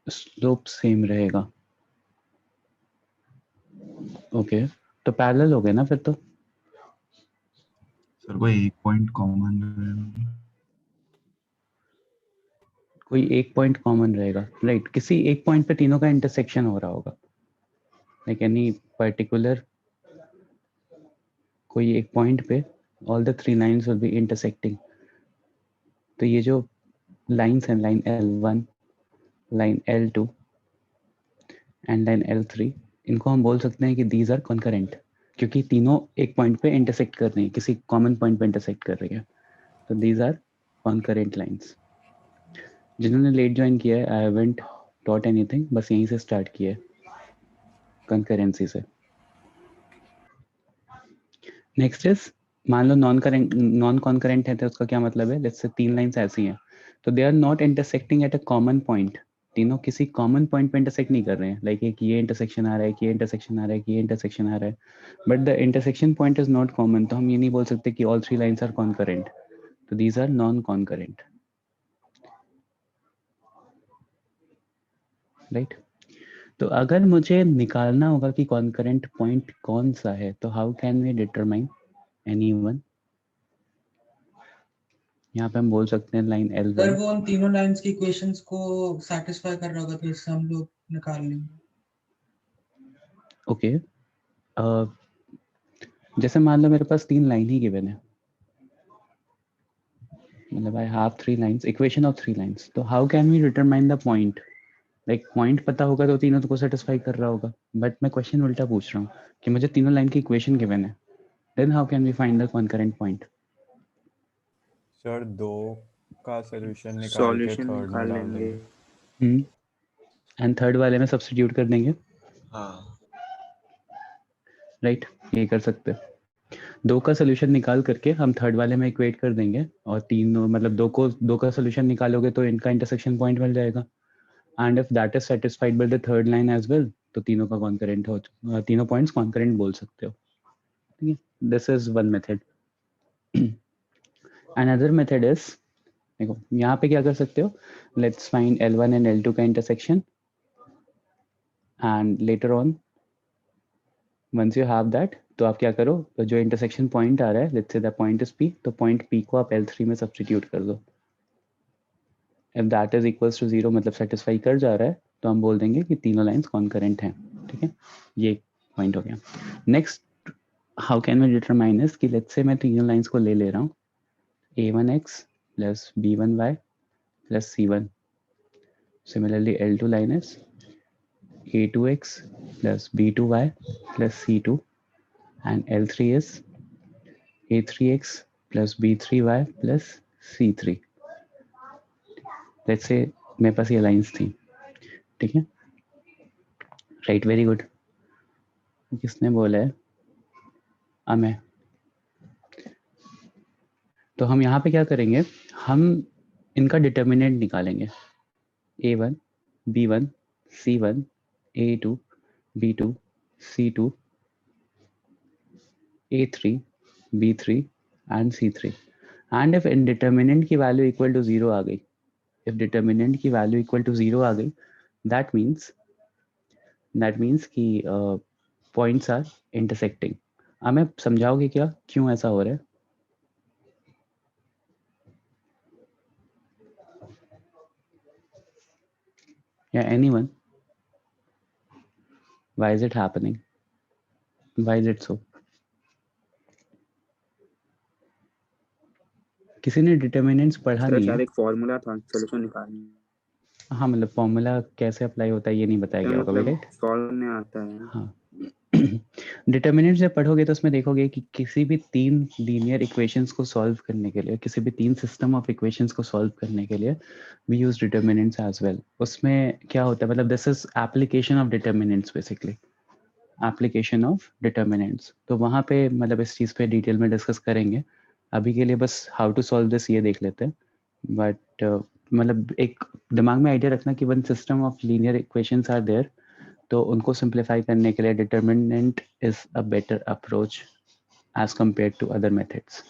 Slope same रहेगा। Okay, तो parallel हो गए ना फिर तो। सर कोई एक पॉइंट कॉमन रहेगा। कोई एक पॉइंट कॉमन रहेगा, राइट। किसी एक पॉइंट पे तीनों का इंटरसेक्शन हो रहा होगा, लाइक एनी पर्टिकुलर कोई एक पॉइंट पे all the three lines will be intersecting. तो ये जो लाइंस हैं, line L1, line L2 and line L3, इनको हम बोल सकते हैं कि दीज आर कॉन्करेंट, क्योंकि तीनों एक पॉइंट पे इंटरसेक्ट कर रही हैं, किसी कॉमन पॉइंट पे इंटरसेक्ट कर रही है। तो दीज आर कॉन्करेंट लाइंस। जिन्होंने लेट ज्वाइन किया है, आई हैवंट टॉट एनीथिंग, बस यहीं से स्टार्ट किया है, कंकरेंसी से। नेक्स्ट इज, मान लो नॉन कॉन्करेंट है, तो उसका क्या मतलब है? लेट्स से तीन लाइंस ऐसी हैं, तो they are not intersecting at a common point. तीनों किसी कॉमन पॉइंट पे इंटरसेक्ट नहीं कर रहे हैं, लाइक एक ये इंटरसेक्शन आ रहा है, कि ये इंटरसेक्शन आ रहा है, कि ये इंटरसेक्शन आ रहा है, but the intersection point is not common. तो हम ये नहीं बोल सकते कि all three lines are concurrent, तो these are non concurrent, right. तो अगर मुझे निकालना होगा कि कॉन्करेंट पॉइंट कौन सा है, तो how can we determine anyone? यहाँ पे हम बोल सकते हैं लाइन सर L1। वो उन तीनों लाइंस की इक्वेशंस को सैटिस्फाई कर रहा होगा, तो इससे हम लोग निकाल लेंगे। ओके, जैसे मान लो मेरे पास तीन लाइन ही गिवन है, मतलब I have three lines, equation of three lines, तो how can we determine the point? Like point पता होगा तो तीनों को सेटिस्फाई कर रहा होगा, बट मैं क्वेश्चन उल्टा पूछ रहा हूँ कि मुझे तीनों लाइन की इक्वेशन गिवन है, then how can we find the concurrent point? Sir दो का सोल्यूशन निकाल के सॉल्यूशन थर्ड में निकाल डाल लेंगे। देंगे। एंड थर्ड वाले में सब्स्टिट्यूट कर देंगे, हाँ राइट, ये कर सकते हैं। दो का सोल्यूशन निकाल करके हम थर्ड वाले में इक्वेट कर देंगे, और तीनों मतलब दो का सोल्यूशन निकालोगे तो इनका इंटरसेक्शन पॉइंट मिल जाएगा, and if that is satisfied by the third line as well, तो तीनों का कॉन्करेंट हो, तीनों पॉइंट्स कॉन्करेंट बोल सकते हो, ठीक है। This is one method. Another method is, देखो यहाँ पे क्या कर सकते हो, let's find L1 and L2 का intersection, and later on once you have that, तो आप क्या करो, तो जो इंटरसेक्शन पॉइंट आ रहा है, let's say the point is P, तो पॉइंट P को आप L3 में सब्स्टिट्यूट कर दो। If that is equals to 0, मतलब सेटिस्फाई कर जा रहा है, तो हम बोल देंगे कि तीनों लाइंस कॉन्करेंट हैं, ठीक है। ये पॉइंट हो गया। Next how can we determine is कि लेट्स से मैं तीनों लाइंस को ले रहा हूँ, A1x plus B1y plus C1। Similarly, L2 line is A2x plus B2y plus C2, and L3 is A3x plus B3y plus C3। Let's say मेरे पास ये lines थी, ठीक है, राइट, वेरी गुड। किसने बोला है? अमेय। तो हम यहाँ पे क्या करेंगे, हम इनका डिटर्मिनेंट निकालेंगे, A1 B1 C1 A2 B2 C2 A3 B3 and C3, and if indeterminate की वैल्यू इक्वल टू 0 आ गई, इफ डिटर्मिनेंट की वैल्यू इक्वल टू 0 आ गई, दैट मीन्स कि पॉइंट्स आर इंटरसेक्टिंग। हमें समझाओगे क्या क्यों ऐसा हो रहा है? या anyone, why is it happening, why is it so? किसी ने डिटर्मिनेंट्स पढ़ा सर नहीं शायद है? एक फॉर्मूला था सोल्यूशन निकालने में। हाँ, मतलब फॉर्मूला कैसे अप्लाई होता है ये नहीं बताया सर गया होगा, मतलब राइट। सॉल्व में आता है। हाँ, डिटर्मिनेंट जब पढ़ोगे तो उसमें देखोगे कि किसी भी तीन लीनियर इक्वेशंस को सॉल्व करने के लिए, किसी भी तीन सिस्टम ऑफ इक्वेशंस को सॉल्व करने के लिए we use determinants as well. उसमें क्या होता है, मतलब this is application of determinants, basically application of determinants. तो वहाँ पे मतलब इस चीज़ पे डिटेल में डिस्कस करेंगे। अभी के लिए बस हाउ टू सॉल्व दिस ये देख लेते हैं, बट मतलब एक दिमाग में आइडिया रखना कि one system of linear equations are there, तो उनको सिंप्लीफाई करने के लिए determinant is a better approach as compared to other methods.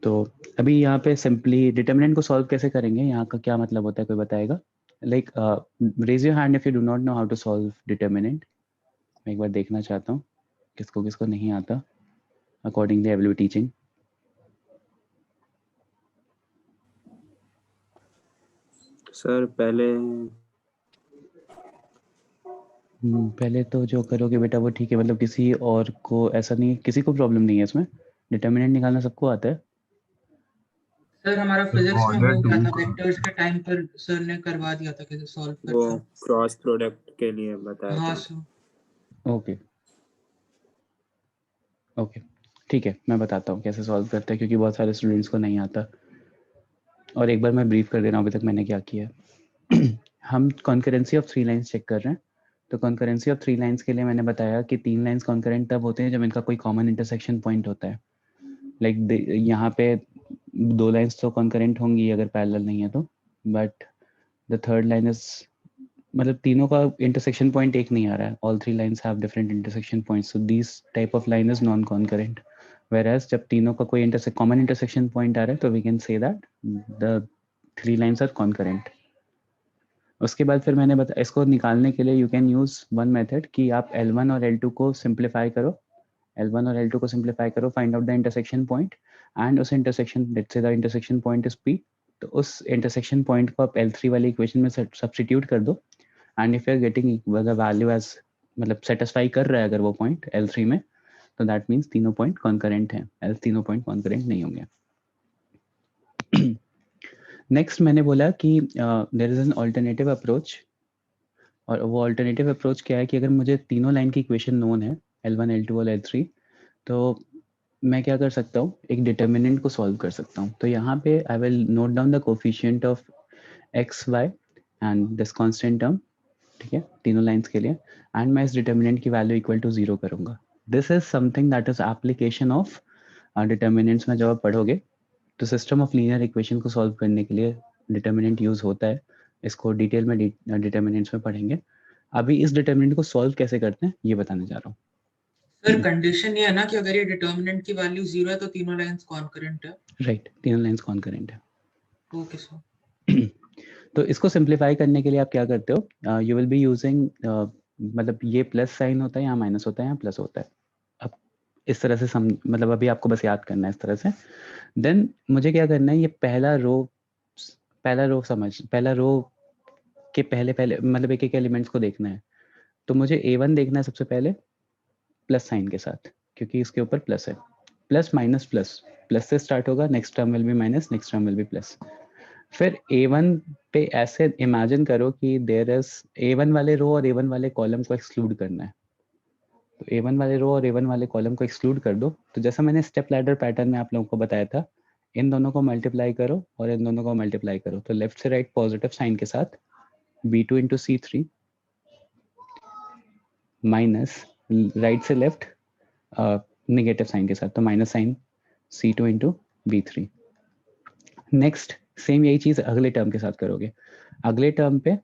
तो अभी यहाँ पे सिंपली डिटर्मिनेंट को सॉल्व कैसे करेंगे, यहाँ का क्या मतलब होता है, कोई बताएगा? like raise your hand if you do not know how to solve determinant. मैं एक बार देखना चाहता हूँ किसको किसको नहीं आता accordingly I will be teaching. Sir पहले पहले तो जो करोगे बेटा वो ठीक है, मतलब किसी और को ऐसा नहीं, किसी को प्रॉब्लम नहीं है इसमें, डिटर्मिनेंट निकालना सबको आता है. सर हमारा फिजिक्स में order हो गया two था, का वेक्टर्स के टाइम पर सर ने करवा दिया था कैसे सॉल्व वो करते हैं. क्रॉस प्रोडक्ट के लिए बताया हाँ था. सर. ओके ओके ठीक है, मैं बताता हूँ कैसे सॉल्व करते हैं क्योंकि बहुत सारे स्टूडेंट्स को नहीं आता. और एक बार मैं ब्रीफ कर दे रहा हूँ अभी तक मैंने क्या किया है. हम कॉन्करेंसी ऑफ 3 लाइंस चेक कर रहे हैं. तो कॉन्करेंसी ऑफ 3 लाइंस के लिए मैंने बताया कि 3 लाइंस कॉन्करेंट तब होते हैं जब इनका कोई कॉमन इंटरसेक्शन पॉइंट होता है. लाइक यहाँ पे 2 लाइंस तो कॉन्करेंट होंगी अगर पैरेलल नहीं है तो, but the third line is, मतलब तीनों का इंटरसेक्शन पॉइंट एक नहीं आ रहा है. All 3 lines have different intersection points, so this type of line is non concurrent. whereas जब तीनों का कोई कॉमन इंटरसेक्शन पॉइंट आ रहा है तो we can say that the 3 lines are concurrent. उसके बाद फिर मैंने बताया इसको निकालने के लिए you can use one method कि आप L1 और L2 को सिंप्लीफाई करो. L1 और L2 को सिंप्लीफाई करो, find out the intersection point and उस intersection, let's say the intersection point is P, तो उस इंटरसेक्शन पॉइंट को आप L3 वाली इक्वेशन में सब्स्टिट्यूट कर दो. And if you are getting the value as, मतलब सेटिस्फाई कर रहा है अगर वो पॉइंट L3 में, तो दैट मीन्स तीनों पॉइंट कॉन्करेंट हैं, एल्स तीनों पॉइंट कॉन्करेंट नहीं होंगे. नेक्स्ट मैंने बोला कि there is an alternative approach, और वो ऑल्टरनेटिव अप्रोच क्या है कि अगर मुझे तीनों लाइन की इक्वेशन नोन है L1 L2 और L3, तो मैं क्या कर सकता हूँ, एक डिटर्मिनेंट को सॉल्व कर सकता हूँ. तो यहाँ पे I will note down the coefficient of x y and this constant term, ठीक है, तीनों लाइंस के लिए, एंड मैं इस डिटर्मिनेंट की वैल्यू इक्वल टू 0 करूंगा. This is something that is application of determinants में. जब आप पढ़ोगे तो सिस्टम ऑफ लीनियर इक्वेशन को सॉल्व करने के लिए डिटर्मिनेंट यूज होता है. इसको डिटेल में डिटर्मिनेंट्स में पढ़ेंगे. अभी इस डिटर्मिनेंट को सॉल्व कैसे करते हैं ये बताने जा रहा हूँ. सर कंडीशन ये है ना कि अगर ये डिटर्मिनेंट की वैल्यू 0 है तो तीनों लाइंस कॉन्करेंट है. राइट, तीनों लाइंस कॉन्करेंट है. Okay sir. तो इसको सिंप्लीफाई करने के लिए आप क्या करते हो, यू विल बी यूजिंग, मतलब ये प्लस साइन होता है, यहाँ माइनस होता है, यहाँ प्लस होता है. अब इस तरह से मतलब अभी आपको बस याद करना है इस तरह से. देन मुझे क्या करना है, ये पहला रो के पहले मतलब एक एक एलिमेंट्स को देखना है. तो मुझे A1 देखना है सबसे पहले प्लस साइन के साथ, क्योंकि इसके ऊपर प्लस है. प्लस माइनस प्लस, प्लस से स्टार्ट होगा, next term will be minus, next term will be plus. फिर A1 पे ऐसे इमेजिन करो कि देयर इज A1 वाले रो और A1 वाले कॉलम को एक्सक्लूड करना है. तो A1 वाले रो और A1 वाले कॉलम को एक्सक्लूड कर दो. तो जैसा मैंने स्टेप लैडर पैटर्न में आप लोगों को बताया था, इन दोनों को मल्टीप्लाई करो और इन दोनों को मल्टीप्लाई करो. तो लेफ्ट से राइट पॉजिटिव साइन के साथ B2 into C3 minus right से लेफ्ट नेगेटिव साइन के साथ, तो minus sign C2 into B3. Next same यही चीज अगले टर्म के साथ करोगे. अगले टर्म पे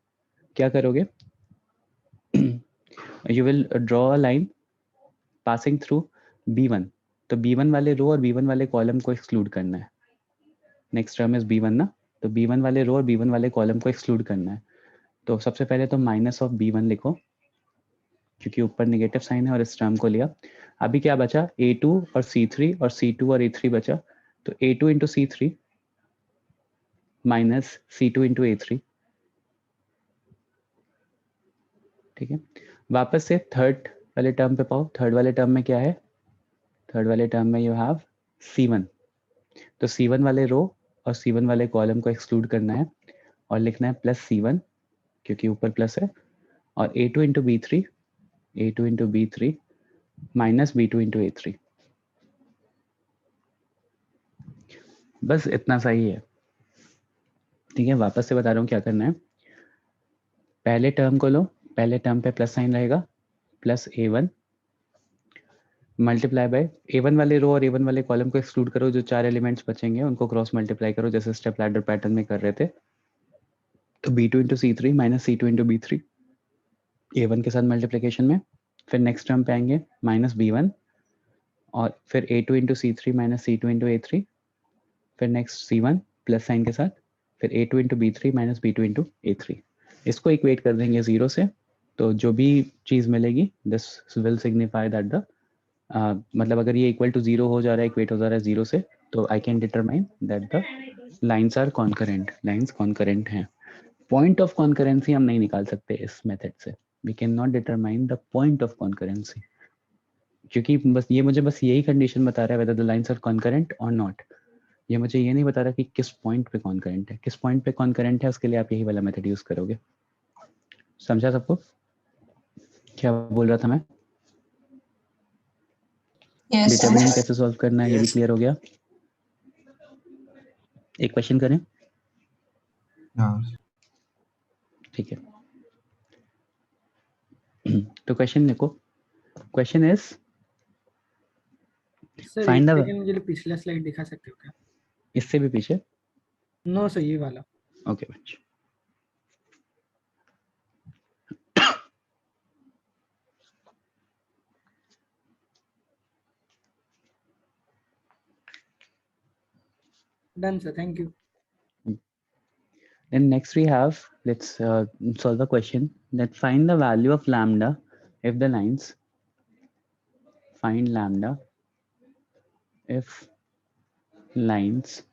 क्या करोगे, you will draw a line passing through B1. तो B1 वाले रो और B1 वाले कॉलम को एक्सक्लूड करना है. नेक्स्ट टर्म इज B1 ना, तो B1 वाले रो और B1 वाले कॉलम को एक्सक्लूड करना है. तो सबसे पहले तो माइनस ऑफ B1 लिखो, क्योंकि ऊपर नेगेटिव साइन है और इस टर्म को लिया. अभी क्या बचा, A2 और C3 और C2 और A3 बचा. तो A2 into C3 minus C2 into A3, ठीक है. वापस से थर्ड वाले टर्म पे पाओ. थर्ड वाले टर्म में क्या है, थर्ड वाले टर्म में यू हैव C1. तो C1 वाले रो और C1 वाले कॉलम को एक्सक्लूड करना है और लिखना है प्लस C1, क्योंकि ऊपर प्लस है, और A2 into B3 minus B2 into A3. बस इतना सही है, ठीक है. वापस से बता रहा हूँ क्या करना है. पहले टर्म को लो, पहले टर्म पे प्लस साइन रहेगा, plus A1 multiply by A1 वाले रो और A1 वाले कॉलम को एक्सक्लूड करो. जो 4 एलिमेंट्स बचेंगे उनको क्रॉस मल्टीप्लाई करो जैसे स्टेप लैडर पैटर्न में कर रहे थे. तो B2 into C3 minus C2 into B3 A1 के साथ मल्टीप्लीकेशन में. फिर नेक्स्ट टर्म पे आएंगे माइनस B1, और फिर A2 into C3 minus C2 into A3, फिर नेक्स्ट C1 प्लस साइन के साथ, फिर A2 into B3 minus B2 into A3. इसको इक्वेट कर देंगे 0 से, तो जो भी चीज़ मिलेगी this will signify that the मतलब अगर ये इक्वल टू 0 हो जा रहा है, इक्वेट हो जा रहा है 0 से, तो I can determine that the lines are concurrent, lines concurrent हैं। पॉइंट ऑफ कॉन्करेंसी हम नहीं निकाल सकते इस मेथड से, we can not determine the point of concurrency, क्योंकि बस ये मुझे बस यही कंडीशन बता रहा है whether the lines are concurrent और नॉट। ये मुझे ये नहीं बता रहा कि किस पॉइंट पे कॉन्करेंट है, किस पॉइंट पे कॉन्करेंट है उसके लिए आप यही वाला मेथड यूज करोगे। समझा सबको क्या बोल रहा था मैं? डिटर्मिनेंट कैसे सॉल्व करना है ये भी क्लियर हो गया। एक क्वेश्चन करें, हाँ ठीक है। तो क्वेश्चन देखो, क्वेश्चन इज सर एक फाइंड द, सेकंड मुझे पिछला स्लाइड दिखा सकते हो क्या? इससे भी पीछे, नो सर ये वाला। ओके बच्चे। Done sir, thank you. Then next we have, let's solve a question that find the value of lambda if the lines, find lambda if lines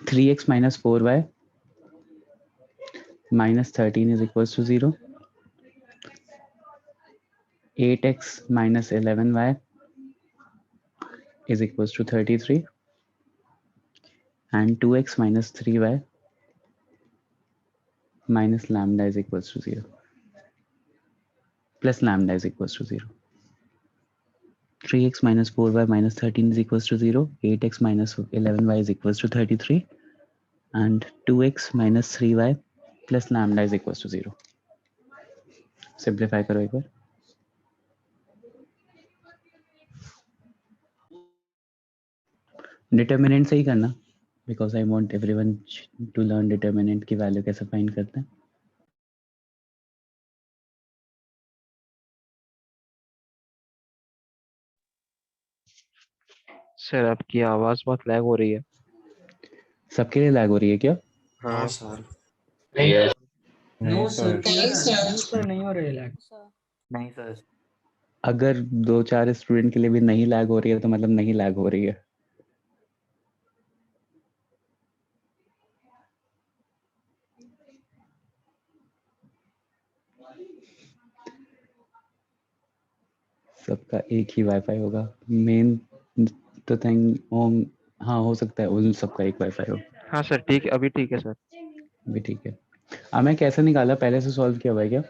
3x minus 4y minus 13 is equals to 0, 8x minus 11y is equals to 33, and 2x minus 3y minus lambda is equals to 0, plus lambda is equals to 0. 3x minus 4y minus 13 is equals to 0, 8x minus 11y is equals to 33, and 2x minus 3y plus lambda is equals to 0. Simplify करो एक बार। Determinant से ही करना, because I want everyone to learn determinant की value कैसे find करते हैं। सर आपकी आवाज बहुत लैग हो रही है। सबके लिए लैग हो रही है क्या? हाँ सर नो सर, क्लियर आ रहा है। नो सर नहीं हो रहा है लैग। नहीं सर। अगर 2-4 स्टूडेंट के लिए भी नहीं लैग हो रही है तो मतलब नहीं लैग हो रही है। सबका एक ही वाईफाई होगा मेन तो थिंग। हाँ हो सकता है उन सबका एक वाईफाई हो। हाँ सर ठीक है, अभी ठीक है सर। भी ठीक है। मैं कैसे निकाला, पहले से सॉल्व किया हुआ है क्या?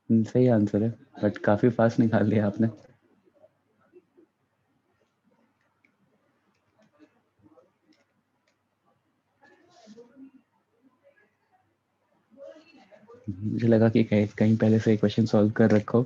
सही आंसर है, बट काफी फास्ट निकाल लिया आपने। मुझे लगा कि कहीं पहले से क्वेश्चन सॉल्व कर रखो।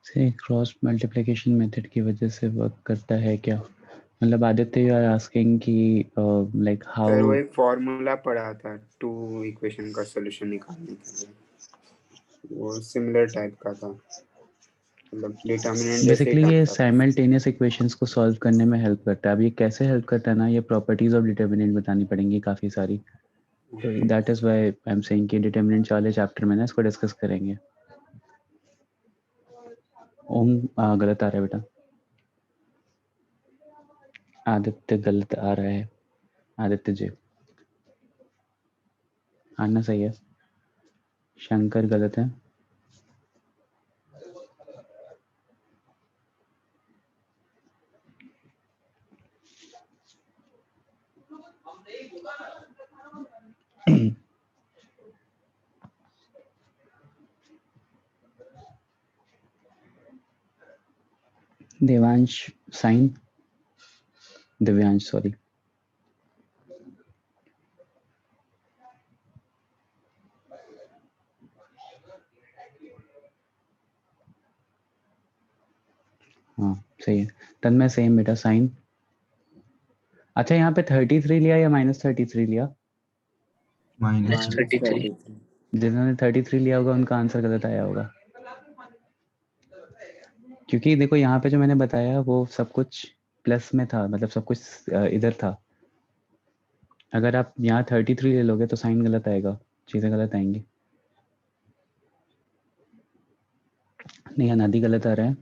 से क्रॉस मल्टीप्लिकेशन मेथड की वजह से वर्क करता है क्या? मतलब आदित्य यू आर आस्किंग कि लाइक सर हाउ। वो एक फॉर्मूला पढ़ा था 2 इक्वेशन का सॉल्यूशन निकालने के लिए, वो सिमिलर टाइप का था, मतलब डिटर्मिनेंट जैसे ही बेसिकली काम ये करता है। साइमल्टेनियस इक्वेशंस को सॉल्व करने में हेल्प करता है। अब ये कैसे हेल्प करता है ना, ये प्रॉपर्टीज ऑफ डिटर्मिनेंट बतानी पड़ेंगी काफ़ी सारी, तो that is why I am saying कि डिटर्मिनेंट वाले चैप्टर में ना इसको डिस्कस करेंगे। ओम गलत आ रहा है बेटा, आदित्य गलत आ रहा है। आदित्य जी आना सही है, शंकर गलत है। Devansh sign, Divyansh sorry. हाँ सही है। तन्मय सेम बेटा साइन। अच्छा यहाँ पे 33 लिया या -33 लिया? माइनस -33 जिन्होंने 33 लिया होगा उनका आंसर गलत आया होगा, क्योंकि देखो यहाँ पे जो मैंने बताया वो सब कुछ प्लस में था, मतलब सब कुछ इधर था। अगर आप यहाँ 33 ले लोगे तो साइन गलत आएगा, चीज़ें गलत आएंगी। नहीं अनादि गलत आ रहा है।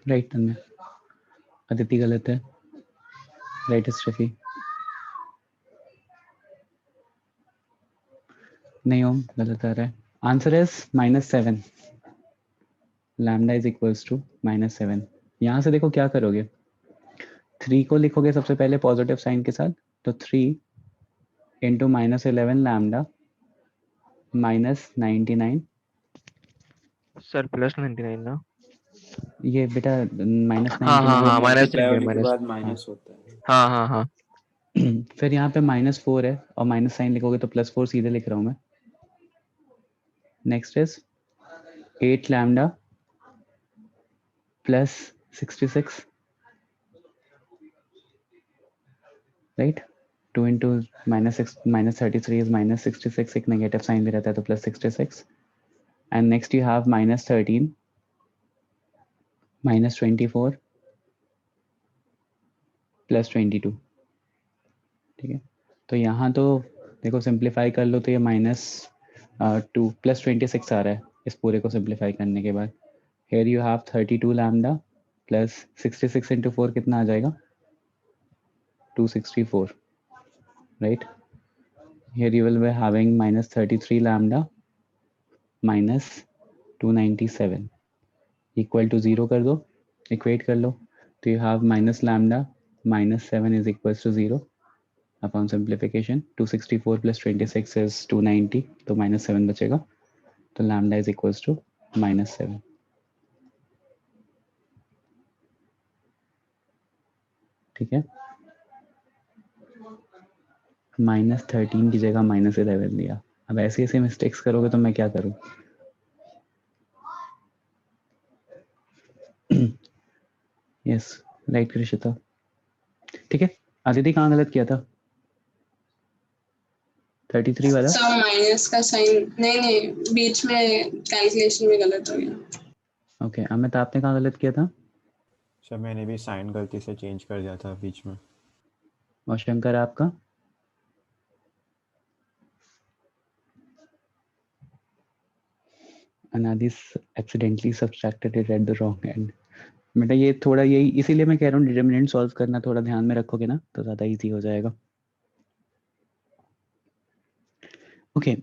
राइट तन्मय। अदिति गलत है। Right Steffi. नहीं ओम गलत आ रहा है। Answer is -7। Lambda is equals to -7। यहाँ से देखो क्या करोगे, 3 को लिखोगे सबसे पहले पॉजिटिव साइन के साथ, तो 3 इंटू -11 लैम्डा -99। सर +99 ना? ये बेटा -99 हाँ हाँ हाँ माइनस मल्टीप्लाई होने के माइनस। बाद माइनस होता है। हाँ हाँ हाँ। फिर यहाँ पे -4 है और माइनस साइन लिखोगे तो +4 सीधे लिख रहा हूँ मैं। Next is 8 lambda plus 66, right. 2 into -33 is -66, एक नेगेटिव साइन भी रहता है तो +66। And next you have -13 -24 +22। ठीक है, तो यहाँ तो देखो सिंप्लीफाई कर लो तो ये -2 +26 आ रहा है इस पूरे को सिंप्लीफाई करने के बाद। Here you have 32 lambda plus 66 into 4 कितना आ जाएगा? 264, right. Here you will be having -33 lambda minus 297 equal to 0 कर दो, equate कर लो, तो you have minus lambda minus 7 is equals to 0 upon simplification। 264 plus 26 is 290, तो -7 बचेगा, तो lambda is equals to -7। ठीक है, -13 की जगह -11 लिया। अब ऐसे ऐसे मिस्टेक्स करोगे तो मैं क्या करूँ? Yes right Krishita. ठीक है, आदिति कहाँ गलत किया था? 33 वाला? सर माइनस का साइन नहीं बीच में कैलकुलेशन में गलत हो गया। ओके अमित आपने कहाँ गलत किया था? सर मैंने भी साइन गलती से चेंज कर दिया था बीच में। और शंकर आपका? अनादि accidentally subtracted it at the wrong and. बेटा ये थोड़ा यही इसीलिए मैं कह रहा हूँ डिटरमिनेंट सॉल्व करना थोड़ा ध्यान में रखोगे ना तो ज़्यादा इजी हो जाएगा। ओके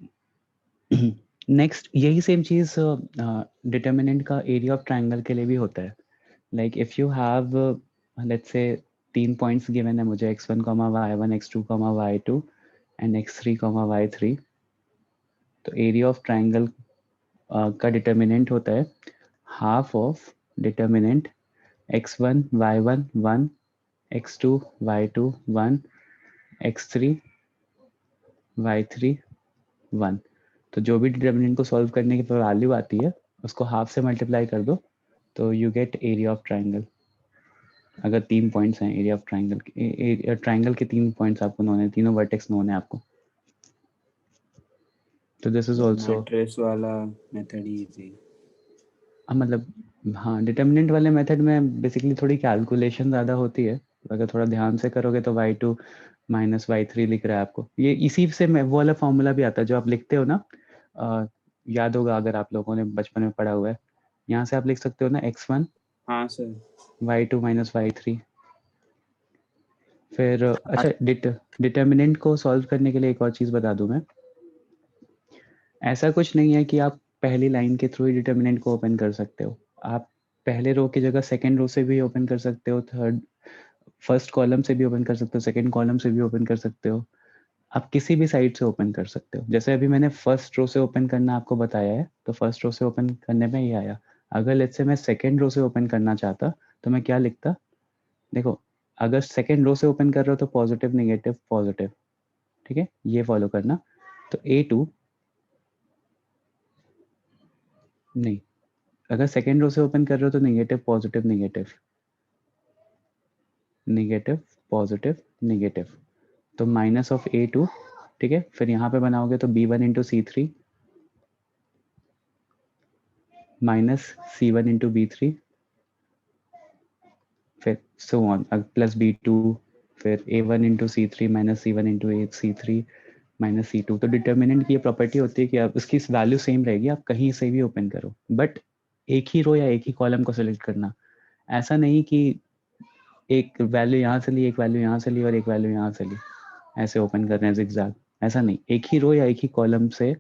नेक्स्ट यही सेम चीज़ डिटरमिनेंट का एरिया ऑफ ट्रायंगल के लिए भी होता है। Like if you have let's say 3 points given है मुझे x1, y1, x2, y2 and x3, y3, तो एरिया ऑफ ट्रायंगल का डिटरमिनेंट होता है half of determinant x1, y1 1, x2, y2 1, x3, y3 1। तो जो भी डिटरमिनेंट को सॉल्व करने की वैल्यू आती है उसको हाफ से मल्टीप्लाई कर दो तो you get area of triangle. अगर 3 पॉइंट्स हैं एरिया ऑफ ट्रायंगल, ट्रायंगल के 3 पॉइंट्स आपको नोन है, तीनों वर्टेक्स नोन है आपको, तो दिस इज आल्सो मैट्रिक्स वाला मेथड ही इजी। मतलब हाँ डिटरमिनेंट वाले मेथड में बेसिकली थोड़ी कैलकुलेशन ज़्यादा होती है, अगर थोड़ा ध्यान से करोगे तो y2 माइनस y3 लिख रहा है आपको, ये इसी से वो वाला फॉर्मूला भी आता है जो आप लिखते हो ना, याद होगा अगर आप लोगों ने बचपन में पढ़ा हुआ है, यहाँ से आप लिख सकते हो ना x1 हाँ सर y2 माइनस y3। फिर अच्छा डिटरमिनेंट को सॉल्व करने के लिए एक और चीज़ बता दूं मैं, ऐसा कुछ नहीं है कि आप पहली लाइन के थ्रू ही डिटरमिनेंट को ओपन कर सकते हो, आप पहले रो की जगह सेकंड रो से भी ओपन कर सकते हो, फर्स्ट कॉलम से भी ओपन कर सकते हो, सेकंड कॉलम से भी ओपन कर सकते हो, आप किसी भी साइड से ओपन कर सकते हो। जैसे अभी मैंने फर्स्ट रो से ओपन करना आपको बताया है, तो फर्स्ट रो से ओपन करने में ये आया। अगर लेट्स से मैं सेकेंड रो से ओपन करना चाहता तो मैं क्या लिखता, देखो अगर सेकेंड रो से ओपन कर रहे हो तो पॉजिटिव नेगेटिव पॉजिटिव, ठीक है, ये फॉलो करना। तो A2 नहीं, अगर सेकेंड रो से ओपन कर रहे हो तो negative positive negative negative positive negative, तो माइनस ऑफ A2, ठीक है। फिर यहाँ पे बनाओगे तो B1 into C3 minus C1 into B3, फिर सो ऑन प्लस B2, फिर A1 into C3 minus C1 into C3 minus C2। तो डिटर्मिनेंट की ये प्रॉपर्टी होती है कि आप उसकी वैल्यू सेम रहेगी, आप कहीं से भी ओपन करो, बट एक ही रो या एक ही कॉलम को सिलेक्ट करना। ऐसा नहीं कि एक वैल्यू यहाँ से ली, एक वैल्यू यहाँ से ली और एक वैल्यू यहाँ से ली, ऐसे ओपन कर रहे हैं zigzag, ऐसा नहीं, एक ही रो या एक ही कॉलम से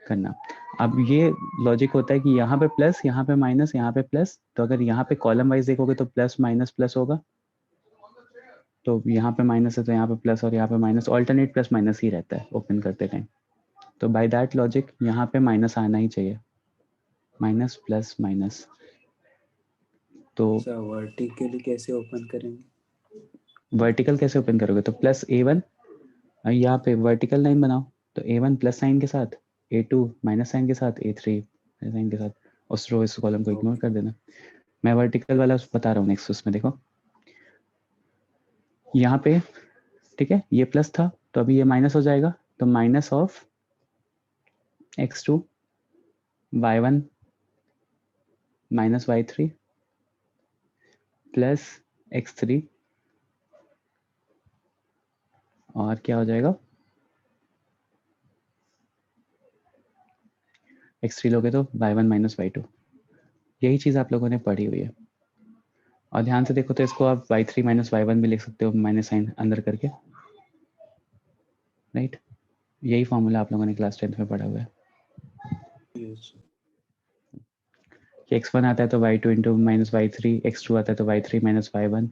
करना। अब ये लॉजिक होता है कि यहाँ पे प्लस, यहाँ पे माइनस, यहाँ पे प्लस, तो अगर यहाँ पे कॉलम वाइज देखोगे तो प्लस माइनस प्लस होगा, तो यहाँ पे माइनस है तो यहाँ पे प्लस और यहाँ पे माइनस, ऑल्टरनेट प्लस माइनस ही रहता है ओपन करते टाइम। तो बाय दैट लॉजिक यहाँ पे माइनस आना ही चाहिए, माइनस प्लस माइनस। तो वर्टिकली कैसे ओपन करेंगे? वर्टिकल कैसे ओपन करोगे, तो प्लस A1, यहाँ पे वर्टिकल लाइन बनाओ, तो A1 प्लस साइन के साथ, A2 माइनस साइन के साथ, A3 माइनस साइन के साथ, उस रो इस कॉलम को इग्नोर कर देना। मैं वर्टिकल वाला बता रहा हूँ नेक्स्ट, उसमें देखो यहाँ पे, ठीक है, ये प्लस था तो अभी ये माइनस हो जाएगा, तो minus of x2 y1 minus y3 plus x3, और क्या हो जाएगा, x3 लोगे तो y1 माइनस y2। यही चीज़ आप लोगों ने पढ़ी हुई है। और ध्यान से देखो तो इसको आप y3 माइनस y1 भी लिख सकते हो, माइनस साइन अंदर करके, राइट। यही फॉर्मूला आप लोगों ने क्लास 10th में पढ़ा हुआ है कि x1 आता है तो y2 into minus y3, x2 आता है तो y3 माइनस y1,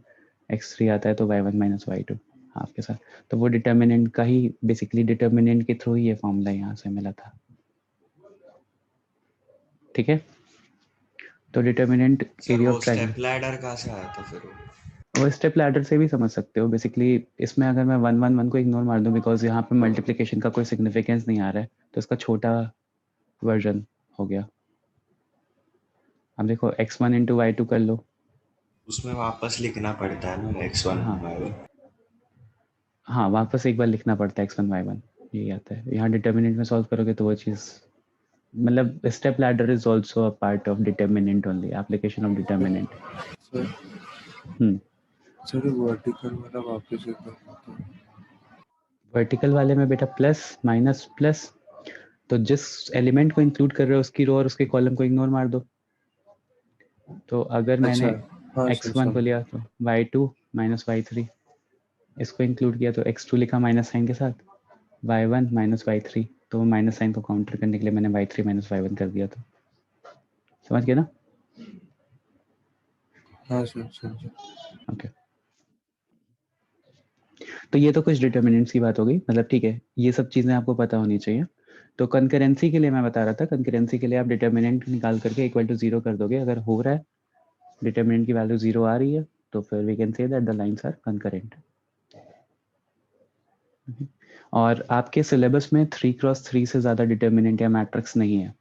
x3 आता है तो y1 माइनस y2 हाफ के साथ। तो वो डिटर्मिनेंट का ही, बेसिकली डिटर्मिनेंट के थ्रू ही ये फॉर्मूला यहाँ से मिला था, ठीक है। तो determinant area of triangle, step ladder कहाँ से आया था फिर? वो स्टेप लैडर से भी समझ सकते हो बेसिकली। इसमें अगर मैं 1 1 1 को इग्नोर मार दूं बिकॉज यहाँ पे मल्टीप्लिकेशन का कोई सिग्निफिकेंस नहीं आ रहा है, तो इसका छोटा वर्जन हो गया। अब देखो x1 इंटू y2 कर लो, उसमें वापस लिखना पड़ता है ना x1 y1। हाँ वापस एक बार लिखना पड़ता है x1 y1, यही आता है। यहाँ डिटर्मिनेंट में सॉल्व करोगे तो वो चीज़, मतलब step ladder is also a part of determinant only, application of determinant. Sir vertical वाला वापस एक बार, वर्टिकल वाले में बेटा प्लस माइनस प्लस, तो जिस एलिमेंट को इंक्लूड कर रहे हो उसकी रो और उसके कॉलम को इग्नोर मार दो। तो अगर मैंने x1 को लिया तो y2 माइनस y3, इसको इंक्लूड किया तो x2 लिखा माइनस साइन के साथ, y1 माइनस y3, तो माइनस साइन को काउंटर करने के लिए मैंने y3 माइनस y1 कर दिया। तो समझ गए ना? हाँ सर। ओके, तो ये तो कुछ डिटर्मिनेंट्स की बात हो गई, मतलब ठीक है, ये सब चीज़ें आपको पता होनी चाहिए। तो कंकरेंसी के लिए मैं बता रहा था, कंकरेंसी के लिए आप डिटर्मिनेंट निकाल करके इक्वल टू 0 कर दोगे। अगर हो रहा है, डिटर्मिनेंट की वैल्यू 0 आ रही है, तो फिर we can say that the lines are concurrent. और आपके सिलेबस में 3x3 से ज़्यादा डिटर्मिनेंट या मैट्रिक्स नहीं है,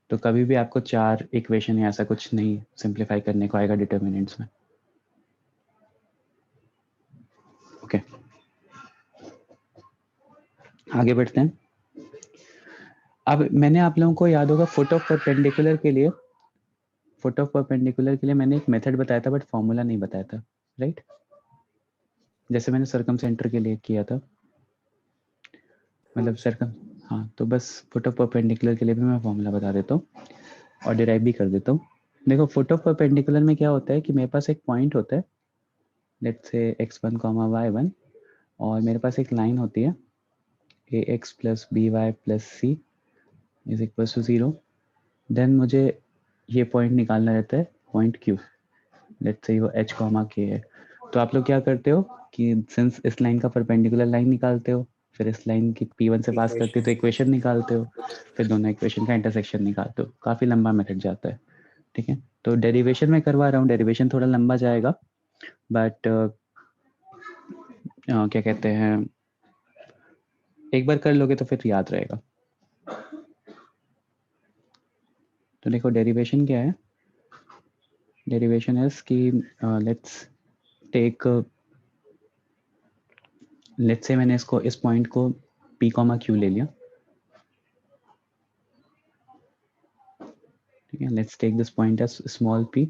तो कभी भी आपको 4 इक्वेशन या ऐसा कुछ नहीं सिंप्लीफाई करने को आएगा डिटर्मिनेंट्स में। ओके, आगे बढ़ते हैं। अब मैंने आप लोगों को याद होगा फुट ऑफ परपेंडिकुलर के लिए, फुट ऑफ परपेंडिकुलर के लिए मैंने एक मेथड बताया था बट फॉर्मूला नहीं बताया था, राइट। जैसे मैंने सर्कम सेंटर के लिए किया था, मतलब सर्कम, हाँ, तो बस फुट ऑफ परपेंडिकुलर के लिए भी मैं फॉर्मूला बता देता हूँ और डिराइव भी कर देता हूँ। देखो फुट ऑफ परपेंडिकुलर में क्या होता है कि मेरे पास एक पॉइंट होता है, लेट्स से x1, y1, और मेरे पास एक लाइन होती है ax plus by plus c is equal to 0। Then मुझे ये पॉइंट निकालना रहता है, पॉइंट q, लेट्स से वो h, k है। तो आप लोग क्या करते हो कि सिंस इस लाइन का परपेंडिकुलर लाइन निकालते हो, फिर इस लाइन की P1 से पास करते हो तो इक्वेशन निकालते हो, फिर दोनों इक्वेशन का इंटरसेक्शन निकालते हो, काफ़ी लंबा मेथड जाता है, ठीक है। तो डेरिवेशन में करवा रहा हूँ, डेरिवेशन थोड़ा लंबा जाएगा, बट क्या कहते हैं, एक बार कर लोगे तो फिर याद रहेगा। तो देखो डेरिवेशन क्या है, डेरिवेशन इज कि लेट्स टेक, लेट्स से मैंने इसको, इस पॉइंट को P, Q ले लिया, ठीक है। Let's take this point as small p,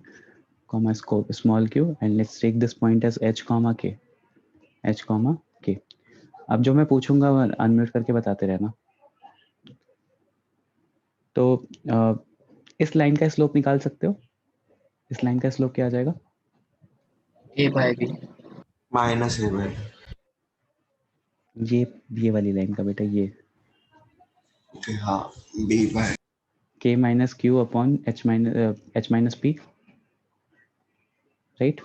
small q, and let's take this point as h, k। अब जो मैं पूछूंगा वो अनम्यूट करके बताते रहना। तो इस लाइन का स्लोप निकाल सकते हो, इस लाइन का स्लोप क्या आ जाएगा? A/B माइनस है भाई। ये वाली लाइन का बेटा, ये ओके हाँ, b by k minus q upon h minus p, right.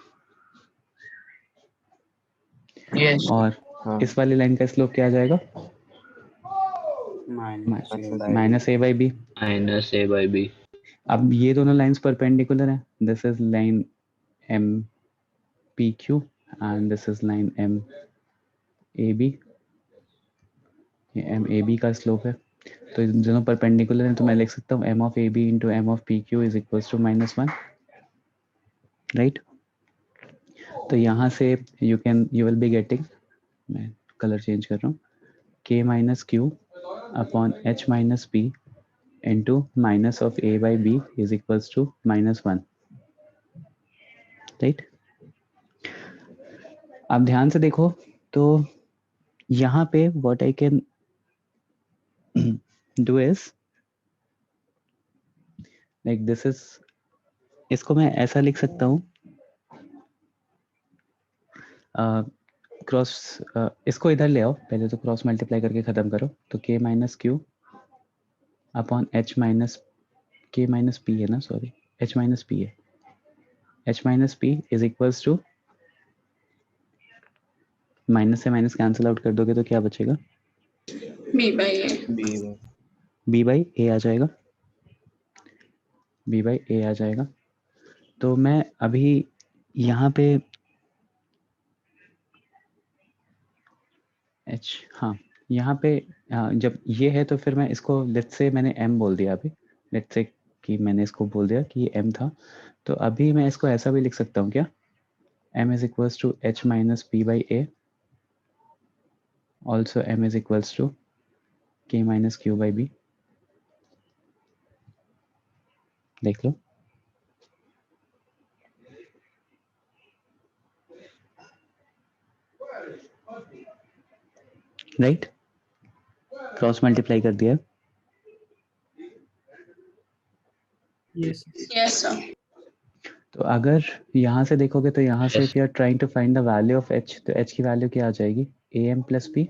yes और हाँ इस वाली लाइन का स्लोप क्या आ जाएगा? Minus a by B. -A/B अब ये दोनों लाइंस परपेंडिकुलर हैं, this is line m p q and this is line m a b, ये एम ए बी का स्लोप है। तो इन दोनों परपेंडिकुलर हैं, तो मैं लिख सकता हूँ m of a b into m of p q is equals to -1, right. तो यहाँ से यू विल बी गेटिंग, मैं कलर चेंज कर रहा हूँ, k minus q upon h minus p into minus of a by b is equals to -1, right. अब ध्यान से देखो, तो यहाँ पे what I can do is like this is, इसको मैं ऐसा लिख सकता हूँ, क्रॉस, इसको इधर ले आओ, पहले तो क्रॉस मल्टीप्लाई करके खत्म करो, तो k minus q upon h minus, k minus p है ना, सॉरी h माइनस पी है, h minus p is equals to, minus से माइनस कैंसिल आउट कर दोगे तो क्या बचेगा? B by A. b by A आ जाएगा, b बाई ए आ जाएगा। तो मैं अभी यहाँ पे h, हाँ यहाँ पे जब ये है तो फिर मैं इसको, लेट्स से मैंने m बोल दिया अभी, लेट्स से कि मैंने इसको बोल दिया कि ये m था, तो अभी मैं इसको ऐसा भी लिख सकता हूँ क्या, m is equals to h minus p by a, also m is equals to k minus q by b. देख लो, राइट, क्रॉस मल्टीप्लाई कर दिया। Yes. Yes, sir. तो अगर यहाँ से देखोगे तो यहाँ से if you are trying to find the value of h, तो h की वैल्यू क्या आ जाएगी, ए एम प्लस पी,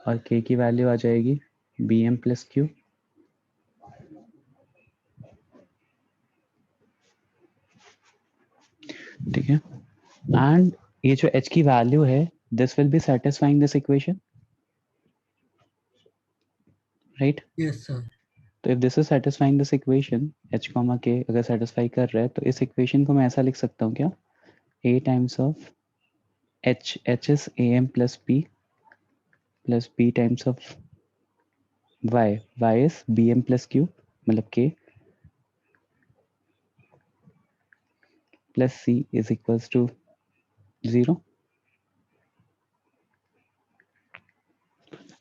और k की वैल्यू आ जाएगी बी एम प्लस क्यू। ठीक है, एंड ये जो h की वैल्यू है, this will B satisfying this equation, right. Yes, sir. तो if this is satisfying this equation, h comma k अगर सेटिस्फाई कर रहा है, तो इस इक्वेशन को मैं ऐसा लिख सकता हूँ क्या, a times of h, h is a m plus p plus b times of y, y is b m plus q, मतलब k plus c is equals to 0।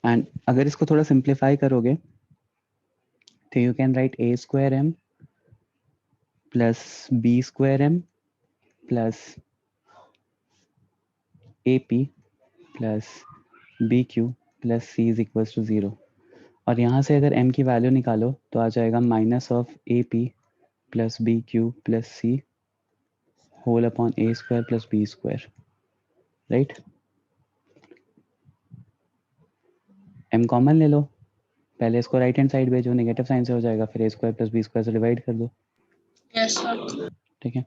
And अगर इसको थोड़ा सिंप्लीफाई करोगे तो you can write a square m plus b square m plus ap plus bq plus c is equals to 0। और यहाँ से अगर m की वैल्यू निकालो तो आ जाएगा minus of ap plus bq plus c whole upon a square plus b square, right. m common ले लो, पहले इसको राइट हैंड साइड भेजो, नेगेटिव साइन से हो जाएगा, फिर a square plus b square से डिवाइड कर दो, Yes, sir. ठीक है।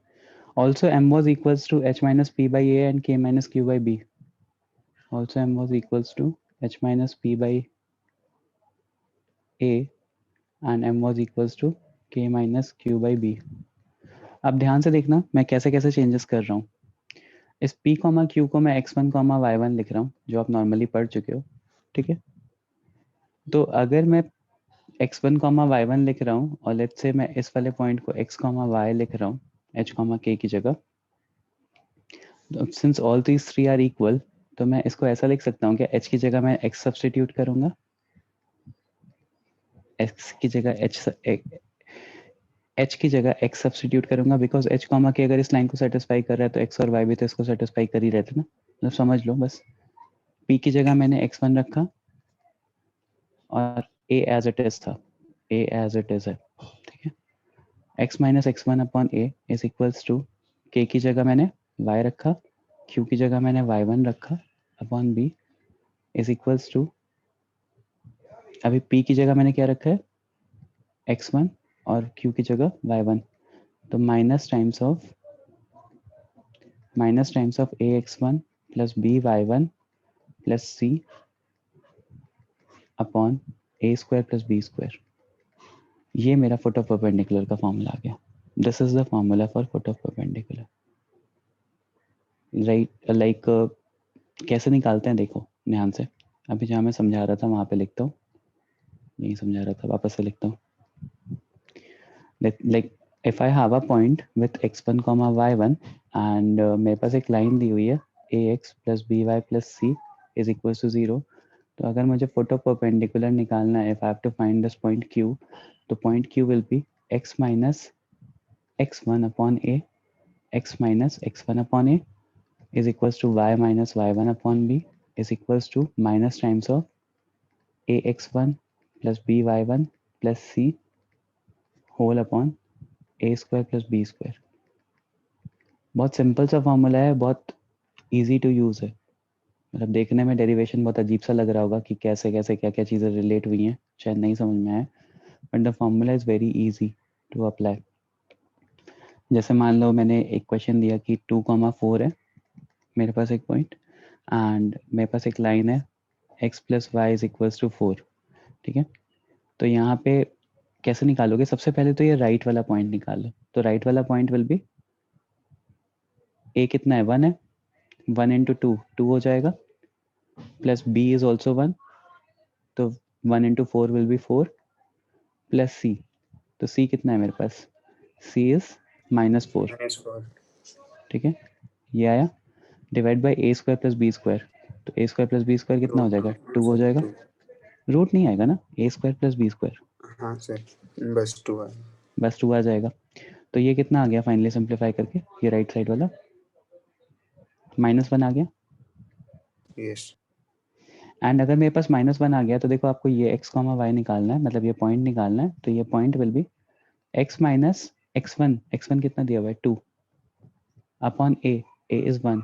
Also m was equals to h minus p by a and k minus q by b. Also m was equals to h minus p by a and m was equals to k minus q by b. अब ध्यान से देखना मैं कैसे कैसे changes कर रहा हूँ. इस p, q को मैं x1, y1 लिख रहा हूँ जो आप नॉर्मली पढ़ चुके हो. ठीक है, तो अगर मैं x1, y1 लिख रहा हूँ और लेट्स से मैं इस वाले पॉइंट को x, y लिख रहा हूँ h, k की जगह, since all these three are equal, तो मैं इसको ऐसा लिख सकता हूँ कि h की जगह मैं x सब्स्टिट्यूट करूंगा, x की जगह h की जगह x सब्स्टिट्यूट करूंगा बिकॉज h, k अगर इस लाइन को सेटिस्फाई कर रहा है तो x और y भी तो इसको सेटिस्फाई कर ही रहते ना. मतलब समझ लो बस. p की जगह मैंने x1 रखा और a एज इट इज था, a एज इट इज है. ठीक है, x minus x1 upon a is equals to k की जगह मैंने y रखा, q की जगह मैंने y1 रखा upon b is equals to, अभी p की जगह मैंने क्या रखा है x1 और q की जगह y1, तो minus times of a x1 plus b y1 plus c upon a square plus b square. ये मेरा फुट ऑफ परपेंडिकुलर का फॉर्मूला आ गया. This is the formula for foot of perpendicular. Right, like कैसे निकालते हैं देखो ध्यान से. अभी जहाँ मैं समझा रहा था वहाँ पे लिखता हूँ, नहीं समझा रहा था वापस से लिखता हूँ. Like if I have a point with x1, y1 and मेरे पास एक लाइन दी हुई है ax plus by plus c is equal to 0. तो अगर मुझे फुट ऑफ परपेंडिकुलर निकालना है, if I have to find this point q, तो point q will be x minus x1 upon a, x minus x1 upon a is equals to y minus y1 upon b is equals to minus times of ax1 plus by1 plus c whole upon a square plus b square. बहुत simple सा formula है, बहुत easy to use है. मतलब देखने में derivation बहुत अजीब सा लग रहा होगा कि कैसे कैसे क्या क्या चीज़ें रिलेट हुई हैं, शायद नहीं समझ में आए, but the formula is very easy to apply. जैसे मान लो मैंने एक क्वेश्चन दिया कि 2,4 है मेरे पास एक पॉइंट एंड मेरे पास एक लाइन है x plus y is equals to 4. ठीक है, तो यहाँ पे कैसे निकालोगे, सबसे पहले तो ये राइट वाला पॉइंट निकालो. तो राइट वाला पॉइंट विल बी a कितना है 1 है, 1 इंटू 2 हो जाएगा, प्लस b इज ऑल्सो 1, तो 1 into 4 will be 4 plus c, तो c कितना है मेरे पास, c इज -4. ठीक है, ये आया divide by a square plus b square, तो a square plus b square कितना हो जाएगा 2 हो जाएगा. रूट नहीं आएगा ना, a square plus b square. हाँ सर, बस 2 है. बस 2 आ जाएगा. तो ये कितना आ गया फाइनली सिंप्लीफाई करके, ये राइट साइड वाला -1 आ गया. यस. एंड अगर मेरे पास -1 आ गया तो देखो आपको ये x, y निकालना है, मतलब ये पॉइंट निकालना है. तो ये point will be x minus x1 कितना दिया हुआ है 2 upon a is 1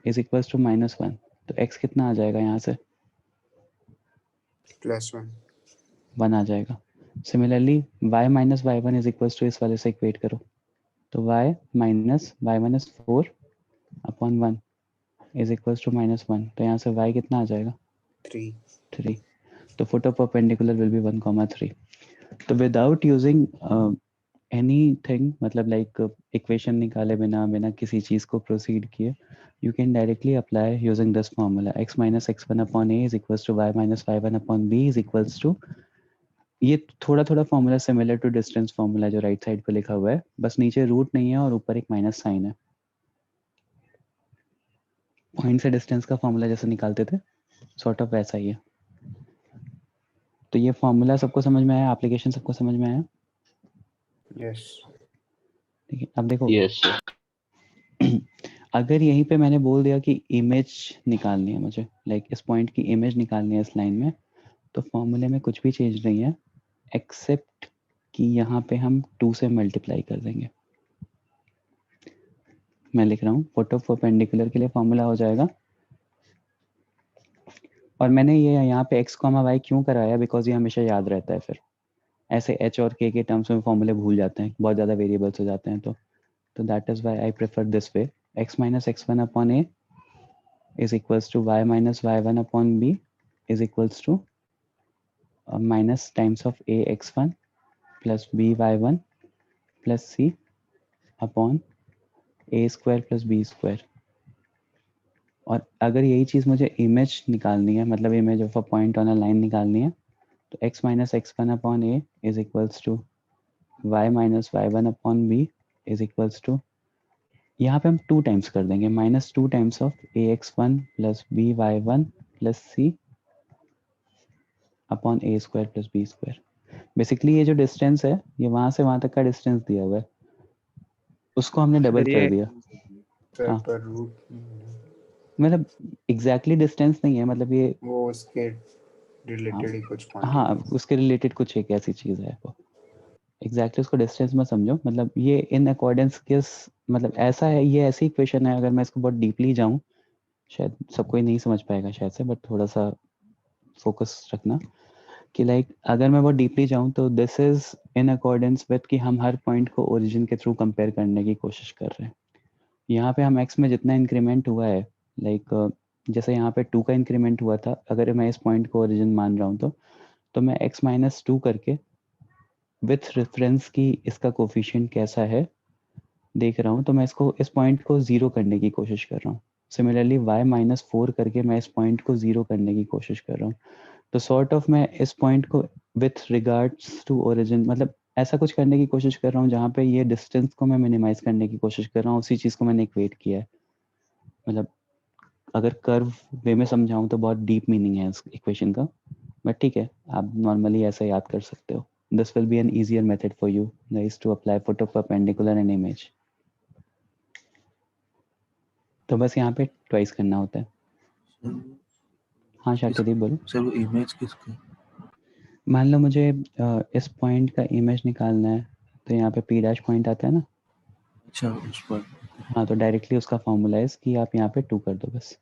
is equals to -1. तो x कितना आ जाएगा यहाँ से +1 1 आ जाएगा. Similarly y minus y1 is equals to इस वाले से इक्वेट करो, तो y minus 4 upon 1 is equals to -1. तो यहाँ से y कितना आ जाएगा 3. तो foot of perpendicular will be 1,3. तो विदाउट यूजिंग एनीथिंग, मतलब लाइक इक्वेशन निकाले बिना किसी चीज़ को प्रोसीड किए, you can directly apply using this formula x minus x1 upon a is equals to y minus y1 upon b is equals to, ये थोड़ा थोड़ा formula similar to distance formula जो right side पे लिखा हुआ है, बस नीचे रूट नहीं है और ऊपर एक माइनस साइन है. पॉइंट से डिस्टेंस का फॉर्मूला जैसे निकालते थे सॉर्ट ऑफ वैसा ही है. तो ये फॉर्मूला सबको समझ में आया, एप्लीकेशन सबको समझ में आया. यस. ठीक है, अब देखो Yes, sir. अगर यहीं पे मैंने बोल दिया कि इमेज निकालनी है मुझे, लाइक इस पॉइंट की इमेज निकालनी है इस लाइन में, तो फॉर्मूले में कुछ भी चेंज नहीं है एक्सेप्ट कि यहाँ पे हम 2 से मल्टीप्लाई कर देंगे. मैं लिख रहा हूँ फुट ऑफ परपेंडिकुलर के लिए फॉर्मूला हो जाएगा, और मैंने ये यहाँ पे x, y क्यों कराया, बिकॉज ये हमेशा याद रहता है. फिर ऐसे h और k के टर्म्स में फॉर्मूले भूल जाते हैं, बहुत ज़्यादा वेरिएबल्स हो जाते हैं. तो that is why I prefer this way, x minus x1 upon a is equals to y minus y1 upon b is equals to minus times of a x1 plus b y1 plus c upon a square plus b square. और अगर यही चीज़ मुझे image निकालनी है, मतलब image of a point on a line निकालनी है, तो x minus x1 upon a is equals to y minus y1 upon b is equals to, यहाँ पे हम 2 टाइम्स कर देंगे, minus 2 times of ax1 plus by1 plus c upon a square plus b square. Basically ये जो distance है, ये वहां से वहां तक का डिस्टेंस दिया हुआ है, उसको हमने डबल कर दिया। हाँ, पर रूट मतलब एग्जैक्टली डिस्टेंस नहीं है, मतलब ये वो उसके रिलेटेड ही कुछ हाँ क्वांटिटी। उसके रिलेटेड कुछ एक ऐसी चीज़ है वो, एग्जैक्टली उसको डिस्टेंस में समझो। मतलब ये इन अकॉर्डेंस किस, मतलब ऐसा है, ये ऐसी इक्वेशन है, अगर मैं इसको बहुत डीपली जाऊँ शायद सब कोई नहीं समझ पाएगा शायद से, बट थोड़ा सा फोकस रखना कि लाइक अगर मैं बहुत डीपली जाऊँ तो this is in accordance with कि हम हर पॉइंट को ओरिजिन के थ्रू कंपेयर करने की कोशिश कर रहे हैं। यहाँ पे हम एक्स में जितना इंक्रीमेंट हुआ है, लाइक जैसे यहाँ पे 2 का इंक्रीमेंट हुआ था, अगर मैं इस पॉइंट को ओरिजिन मान रहा हूँ तो मैं x माइनस 2 करके विथ रेफरेंस की इसका कोफिशिएंट कैसा है देख रहा हूँ, तो मैं इसको इस पॉइंट को 0 करने की कोशिश कर रहा हूँ। सिमिलरली y माइनस 4 करके मैं इस पॉइंट को 0 करने की कोशिश कर रहा हूँ। तो सॉर्ट ऑफ मैं इस पॉइंट को विथ रिगार्ड्स टू ओरिजिन, मतलब ऐसा कुछ करने की कोशिश कर रहा हूँ जहाँ पे ये डिस्टेंस को मैं मिनिमाइज करने की कोशिश कर रहा हूँ, उसी चीज़ को मैंने इक्वेट किया है। मतलब अगर कर्व वे में समझाऊँ तो बहुत डीप मीनिंग है इस इक्वेशन का, बट ठीक है, आप नॉर्मली ऐसा याद कर सकते हो। This will be an easier method for you guys to apply foot of perpendicular and image. तो बस यहाँ पे ट्वाइस करना होता है। हाँ शाकिदीप बोलो। सर वो इमेज किसका? मान लो मुझे इस पॉइंट का इमेज निकालना है, तो यहाँ पे पी डैश पॉइंट आता है ना, अच्छा उस पर। हाँ, तो डायरेक्टली उसका फॉर्मूला है कि आप यहाँ पे 2 कर दो बस।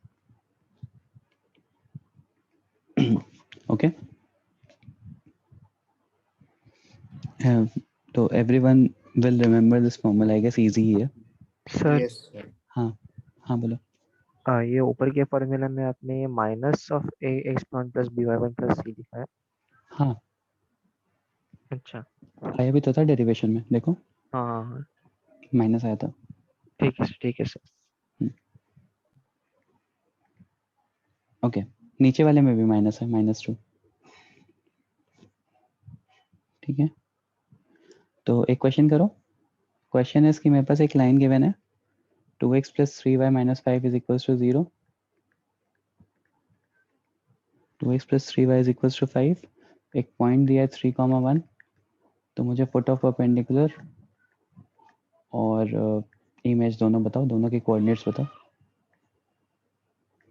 ओके, तो everyone will remember this formula, I guess easy ही है। Sir yes sir. हाँ हाँ बोलो। ये ऊपर के फॉर्मूला में आपने ये minus of A X one plus B Y one plus C लिखा है। हाँ अच्छा, आया भी तो था डेरिवेशन में, देखो हाँ हाँ हाँ, माइनस आया था। ठीक है सर। ओके, नीचे वाले में भी माइनस है, -2। ठीक है, तो एक क्वेश्चन करो। क्वेश्चन है कि मेरे पास एक लाइन गिवन है, 2x plus 3y minus 5 is equals to 0, 2x plus 3y is equals to 5, एक पॉइंट दिया है 3,1। तो मुझे फुट ऑफ परपेंडिकुलर और इमेज दोनों बताओ, दोनों के कोऑर्डिनेट्स बताओ।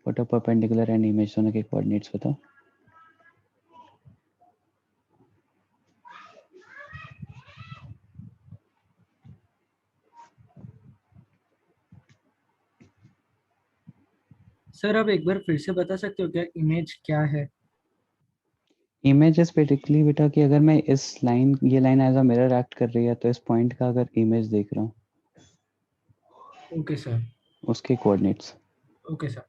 Foot of perpendicular and image दोनों के कोऑर्डिनेट्स बताओ। सर आप एक बार फिर से बता सकते हो क्या इमेज क्या है? इमेज इज बेसिकली बेटा कि अगर मैं इस लाइन, ये line as a mirror act कर रही है, तो इस पॉइंट का अगर इमेज देख रहा हूँ, ओके सर, उसके कोऑर्डिनेट्स। Okay sir.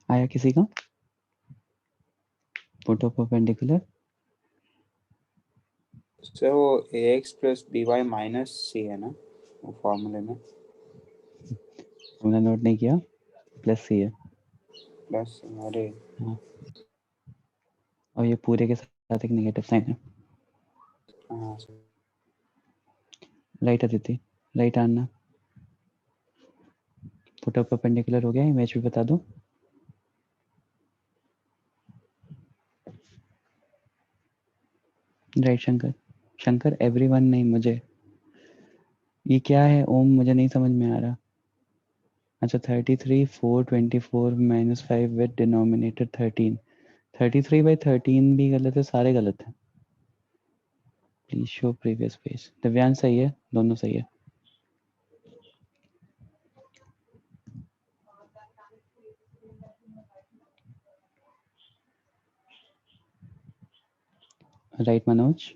आया किसी का? पुट ऑफ परपेंडिकुलर सर वो ax प्लस by माइनस सी है ना वो फॉर्मूले में, हमने नोट नहीं किया, प्लस सी है। प्लस अरे हाँ, और ये पूरे के साथ एक नेगेटिव साइन है। हाँ सर। राइट अदिति, राइट आना। पुट ऑफ परपेंडिकुलर हो गया, इमेज भी बता दो। राइट शंकर, शंकर एवरीवन नहीं, मुझे ये क्या है ओम, मुझे नहीं समझ में आ रहा। अच्छा 33 4 24 माइनस 5 विद डिनोमिनेटर 13, 33/13 भी गलत है, सारे गलत हैं। Please show previous page. Divyansh सही है, दोनों सही है। राइट मनोज,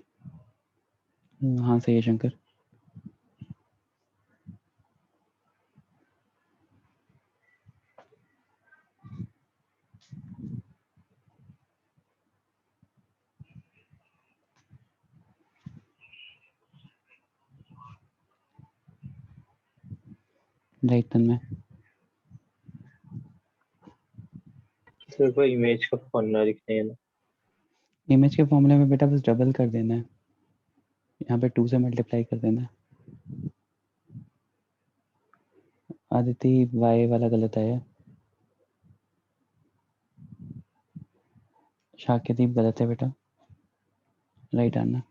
हाँ सही है शंकर। राइट तन्मय, सिर्फ इमेज का फॉर्मूला लिखते हैं ना। इमेज के फॉर्मूले में बेटा बस डबल कर देना है, यहाँ पे 2 से मल्टीप्लाई कर देना है। आदिति y वाला गलत आया, शाकिदीप गलत है बेटा, राइट आना।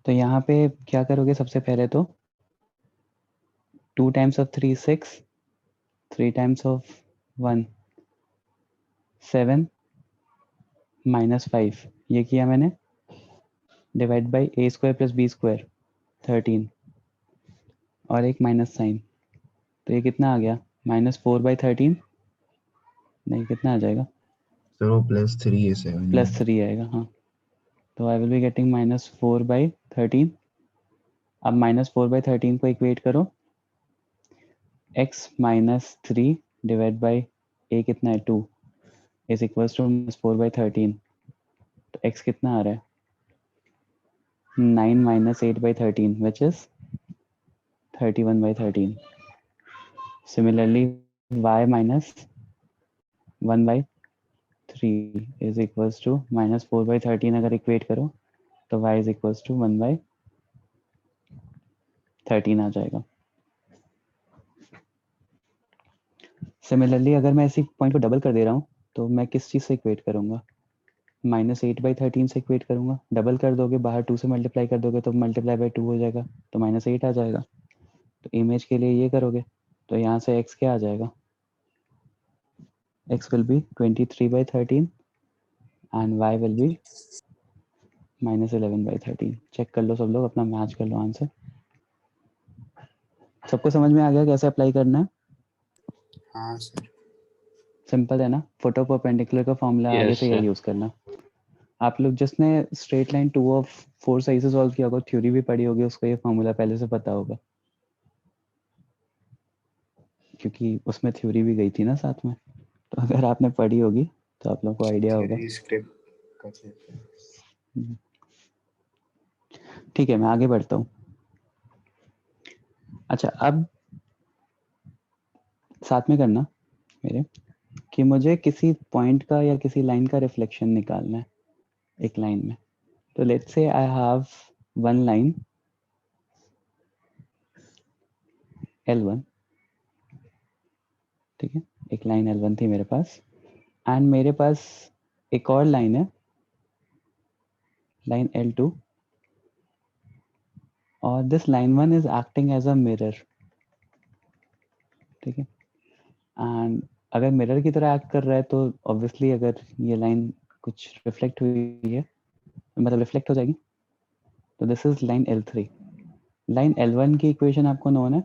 तो यहाँ पे क्या करोगे सबसे पहले तो 2 times of 3 6, 3 times of 1 7 minus 5, ये किया मैंने, divide by a square plus b square 13 और एक माइनस साइन, तो ये कितना आ गया -4/13, नहीं कितना आ जाएगा, सर वो +3 है 7 प्लस 3 आएगा। हाँ, तो आई विल बी गेटिंग -4/13। अब -4/13 को इक्वेट करो, x -3 डिवाइड बाई a कितना है 2 इज इक्वल्स टू -4/13, तो x कितना आ रहा है 9 - 8/13 which is 31/13. Similarly y -1/3 is equals to -4/13, अगर इक्वेट करो तो y is equals to 1/13 आ जाएगा। सिमिलरली अगर मैं इसी पॉइंट को डबल कर दे रहा हूँ तो मैं किस चीज़ से इक्वेट करूँगा, -8/13 से इक्वेट करूँगा। डबल कर दोगे, बाहर 2 से मल्टीप्लाई कर दोगे तो मल्टीप्लाई बाई 2 हो जाएगा, तो -8 आ जाएगा। तो इमेज के लिए ये करोगे तो यहाँ से x क्या आ जाएगा, x will be 23/13 and y will be -11/13। Check कर लो सब लोग, अपना मैच कर लो आंसर। सबको समझ में आ गया कैसे अप्लाई करना है? हाँ सर। सिंपल है ना, फोटो परपेंडिकुलर का फॉर्मूला आगे Yes, से यही sir. यूज करना। आप लोग जिसने स्ट्रेट लाइन 2 ऑफ 4 सही से सॉल्व किया होगा, थ्योरी भी पढ़ी होगी, उसको ये फॉर्मूला पहले से पता होगा, क्योंकि उसमें थ्योरी भी गई थी ना साथ में। तो अगर आपने पढ़ी होगी तो आप लोगों को आइडिया होगा। थ्योरी स्क्रिप्ट कर लेते हैं। ठीक है, मैं आगे बढ़ता हूँ। अच्छा, अब साथ में करना मेरे कि मुझे किसी पॉइंट का या किसी लाइन का रिफ्लेक्शन निकालना है एक लाइन में। तो let's say I have one line L1, ठीक है, एक लाइन L1 थी मेरे पास, एंड मेरे पास एक और लाइन है, लाइन L2, और this line 1 is acting as a mirror, ठीक है। एंड अगर मिरर की तरह एक्ट कर रहा है तो ऑब्वियसली अगर ये लाइन कुछ रिफ्लेक्ट हुई है, मतलब रिफ्लेक्ट हो जाएगी। तो this is line L3। Line L1 की इक्वेशन आपको नोन है,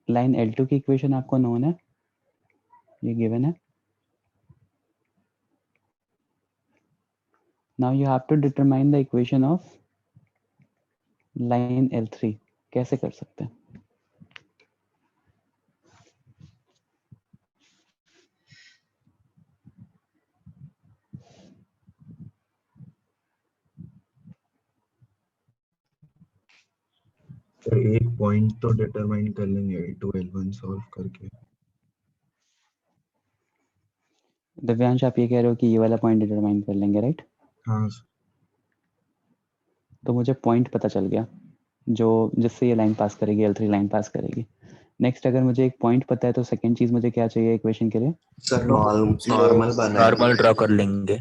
लाइन L2 की इक्वेशन आपको नोन है, ये गिवन है। Now you have to determine the equation of line L3। कैसे कर सकते हैं? सर एक पॉइंट तो डिटरमाइन कर लेंगे L2 L1 सॉल्व करके। दिव्यांश आप ये कह रहे हो कि ये वाला पॉइंट डिटरमाइन कर लेंगे, राइट? हाँ तो मुझे पॉइंट पता चल गया जो जिससे ये लाइन पास करेगी, L3 लाइन पास करेगी। नेक्स्ट अगर मुझे एक पॉइंट पता है तो सेकंड चीज मुझे क्या चाहिए इक्वेशन के लिए? सर नॉर्मल बनाएंगे। नॉर्मल ड्रॉ कर लेंगे।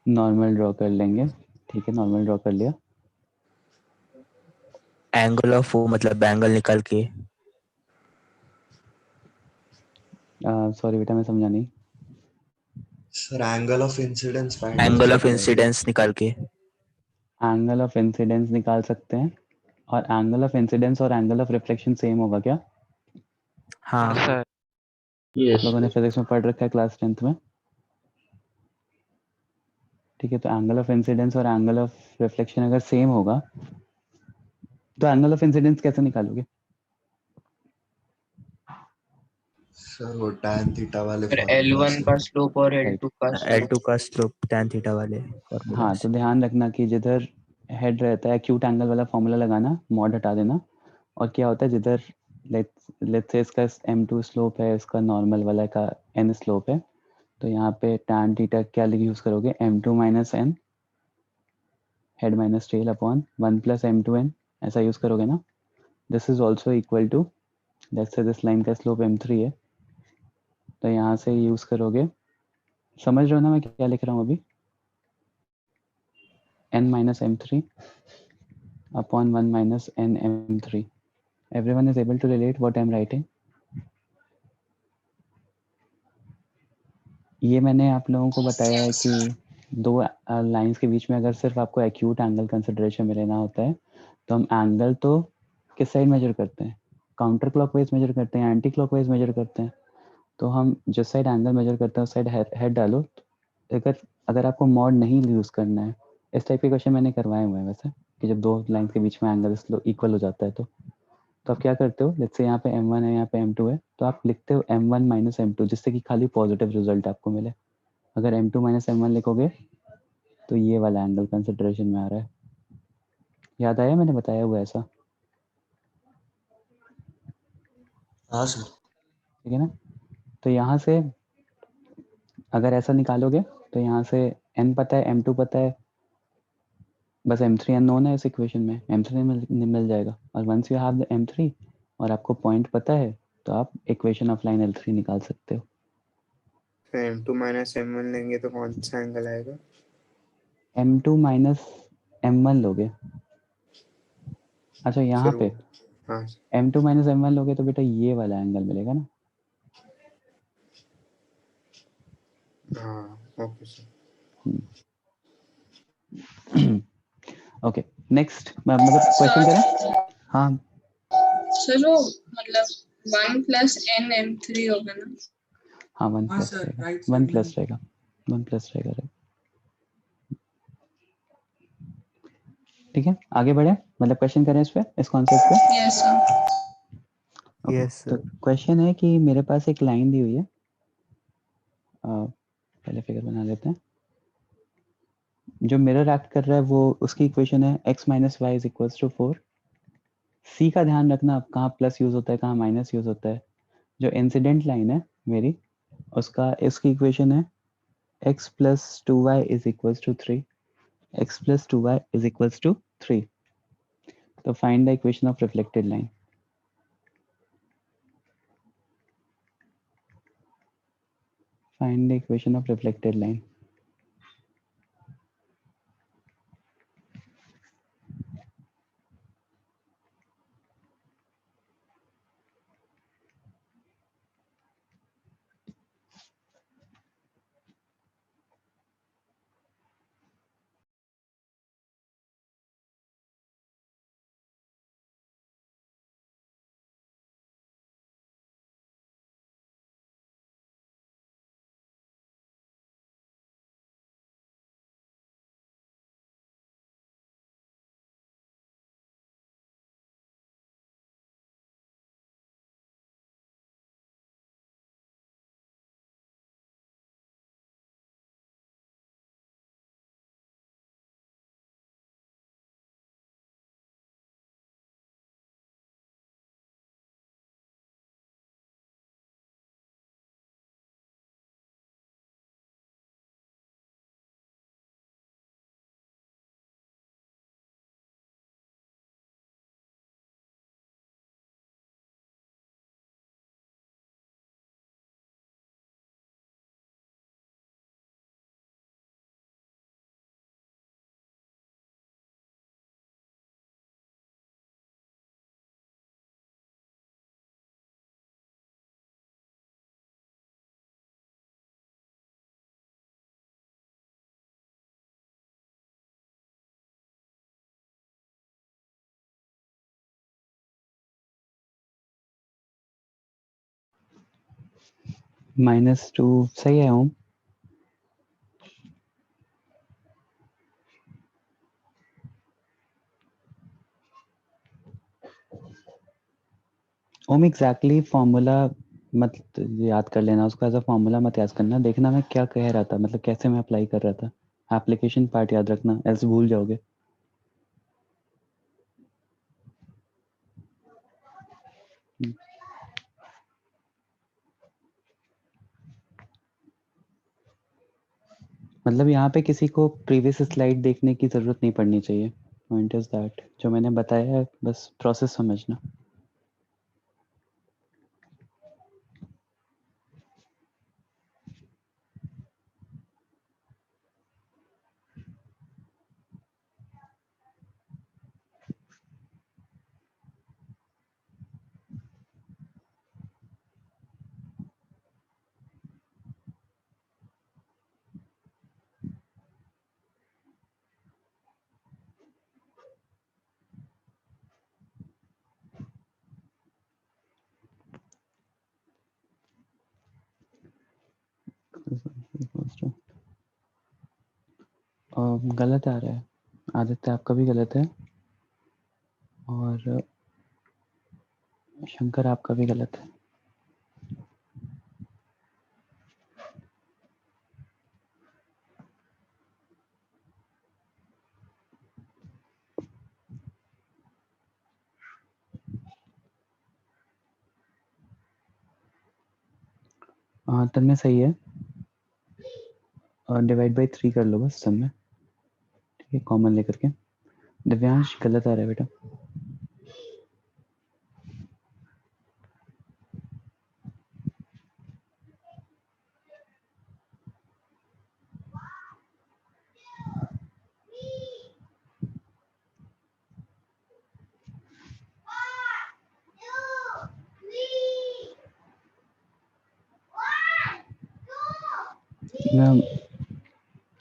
नॉर्मल ड्रॉ कर लेंगे, ठीक है, नॉर्मल ड्रॉ कर लिया। एंगल ऑफ वो मतलब एंगल निकाल के। सॉरी बेटा मैं समझा नहीं। Sir angle of incidence find angle of incidence निकाल के। एंगल ऑफ इंसिडेंस निकाल सकते हैं। और एंगल ऑफ इंसिडेंस और एंगल ऑफ रिफ्लेक्शन सेम होगा क्या? हाँ सर लोगों ने फिजिक्स में पढ़ रखा है क्लास 10th में। ठीक है, तो एंगल ऑफ इंसिडेंस और एंगल ऑफ रिफ्लेक्शन अगर सेम होगा तो एंगल ऑफ इंसिडेंस कैसे निकालोगे? सर वो tan थीटा वाले फिर फार्मूला L1 से। का स्लोप और राइट। L2 का L2 का स्लोप tan थीटा वाले फॉर्मूला हाँ तो ध्यान रखना कि जिधर हेड रहता है एक्यूट एंगल वाला फॉर्मूला लगाना, मॉड हटा देना। और क्या होता है जिधर लेट्स से इसका m2 स्लोप है, इसका नॉर्मल वाला का n स्लोप है, तो यहाँ पे tan थीटा क्या यूज करोगे? m2 minus n head minus tail upon 1 plus m2n, ऐसा यूज करोगे ना। This is also equal to, let's say this line का स्लोप m3 है, तो यहाँ से यूज करोगे, समझ रहे हो ना मैं क्या लिख रहा हूँ अभी? n minus m3 upon 1 minus n m3. Everyone is able to relate what I am writing? ये मैंने आप लोगों को बताया है कि दो लाइंस के बीच में अगर सिर्फ आपको एक्यूट एंगल कंसिडरेशन में लेना होता है तो हम एंगल तो किस साइड मेजर करते हैं? काउंटर क्लॉकवाइज मेजर करते हैं, एंटी क्लॉकवाइज मेजर करते हैं। तो हम जिस साइड एंगल मेजर करते हैं उस साइड हेड डालो। अगर आपको मॉड नहीं यूज करना है, इस टाइप के क्वेश्चन मैंने करवाए हुए हैं वैसे, कि जब दो लाइन के बीच में एंगल इक्वल हो जाता है तो आप क्या करते हो? लेट्स से यहाँ पे m1 है, यहाँ पे m2 है, तो आप लिखते हो m1 माइनस m2 जिससे कि खाली पॉजिटिव रिजल्ट आपको मिले। अगर m2 माइनस m1 लिखोगे तो ये वाला एंगल कंसिडरेशन में आ रहा है। याद आया मैंने बताया हुआ ऐसा? हाँ सर। ठीक है ना। तो यहाँ से अगर ऐसा निकालोगे तो यहाँ से n पता है, m2 पता है, बस m3 अननोन है इस इक्वेशन में, m3 मिल जाएगा। और once you have the m3 और आपको पॉइंट पता है तो आप इक्वेशन ऑफ लाइन L3 निकाल सकते हो। m2 माइनस m1 लेंगे तो कौन सा एंगल आएगा? m2 माइनस m1 लोगे, अच्छा यहाँ सर पे वो हाँ m2 माइनस m1 लोगे तो बेटा ये वाला एंगल मिलेगा ना। हाँ ओके सर। ओके नेक्स्ट मतलब क्वेश्चन करें? हाँ सर वो मतलब 1 प्लस n m3 होगा ना? हाँ 1 हाँ प्लस सर, रहेगा, राइट 1 साइड प्लस में। रहेगा, 1 प्लस रहेगा, राइट। ठीक है आगे बढ़े, मतलब क्वेश्चन करें इस पे, इस कॉन्सेप्ट पे। Yes sir. ओके यस तो सर। क्वेश्चन है कि मेरे पास एक लाइन दी हुई है, पहले फिगर बना लेते हैं। जो मिरर एक्ट कर रहा है वो उसकी इक्वेशन है x minus Y is equals to 4। सी का ध्यान रखना अब कहाँ प्लस यूज होता है कहाँ माइनस यूज होता है। जो इंसिडेंट लाइन है मेरी उसका इसकी इक्वेशन है x plus 2y is equals to 3, x plus 2y is equals to 3। तो find the equation of reflected line. Find the equation of reflected line. -2 सही है ओम। ओम एग्जैक्टली फॉर्मूला मत याद कर लेना, उसको एज अ फॉर्मूला मत याद करना, देखना मैं क्या कह रहा था, मतलब कैसे मैं अप्लाई कर रहा था। एप्लीकेशन पार्ट याद रखना, एल्स भूल जाओगे। मतलब यहाँ पे किसी को प्रीवियस स्लाइड देखने की ज़रूरत नहीं पड़नी चाहिए। पॉइंट इज दैट जो मैंने बताया है बस प्रोसेस समझना। गलत आ रहा है, आदित्य आपका भी गलत है और शंकर आपका भी गलत है। हाँ तन्मय सही है, और डिवाइड बाई 3 कर लो बस सब में, ठीक है, कॉमन लेकर के। दिव्यांश गलत आ रहा है बेटा।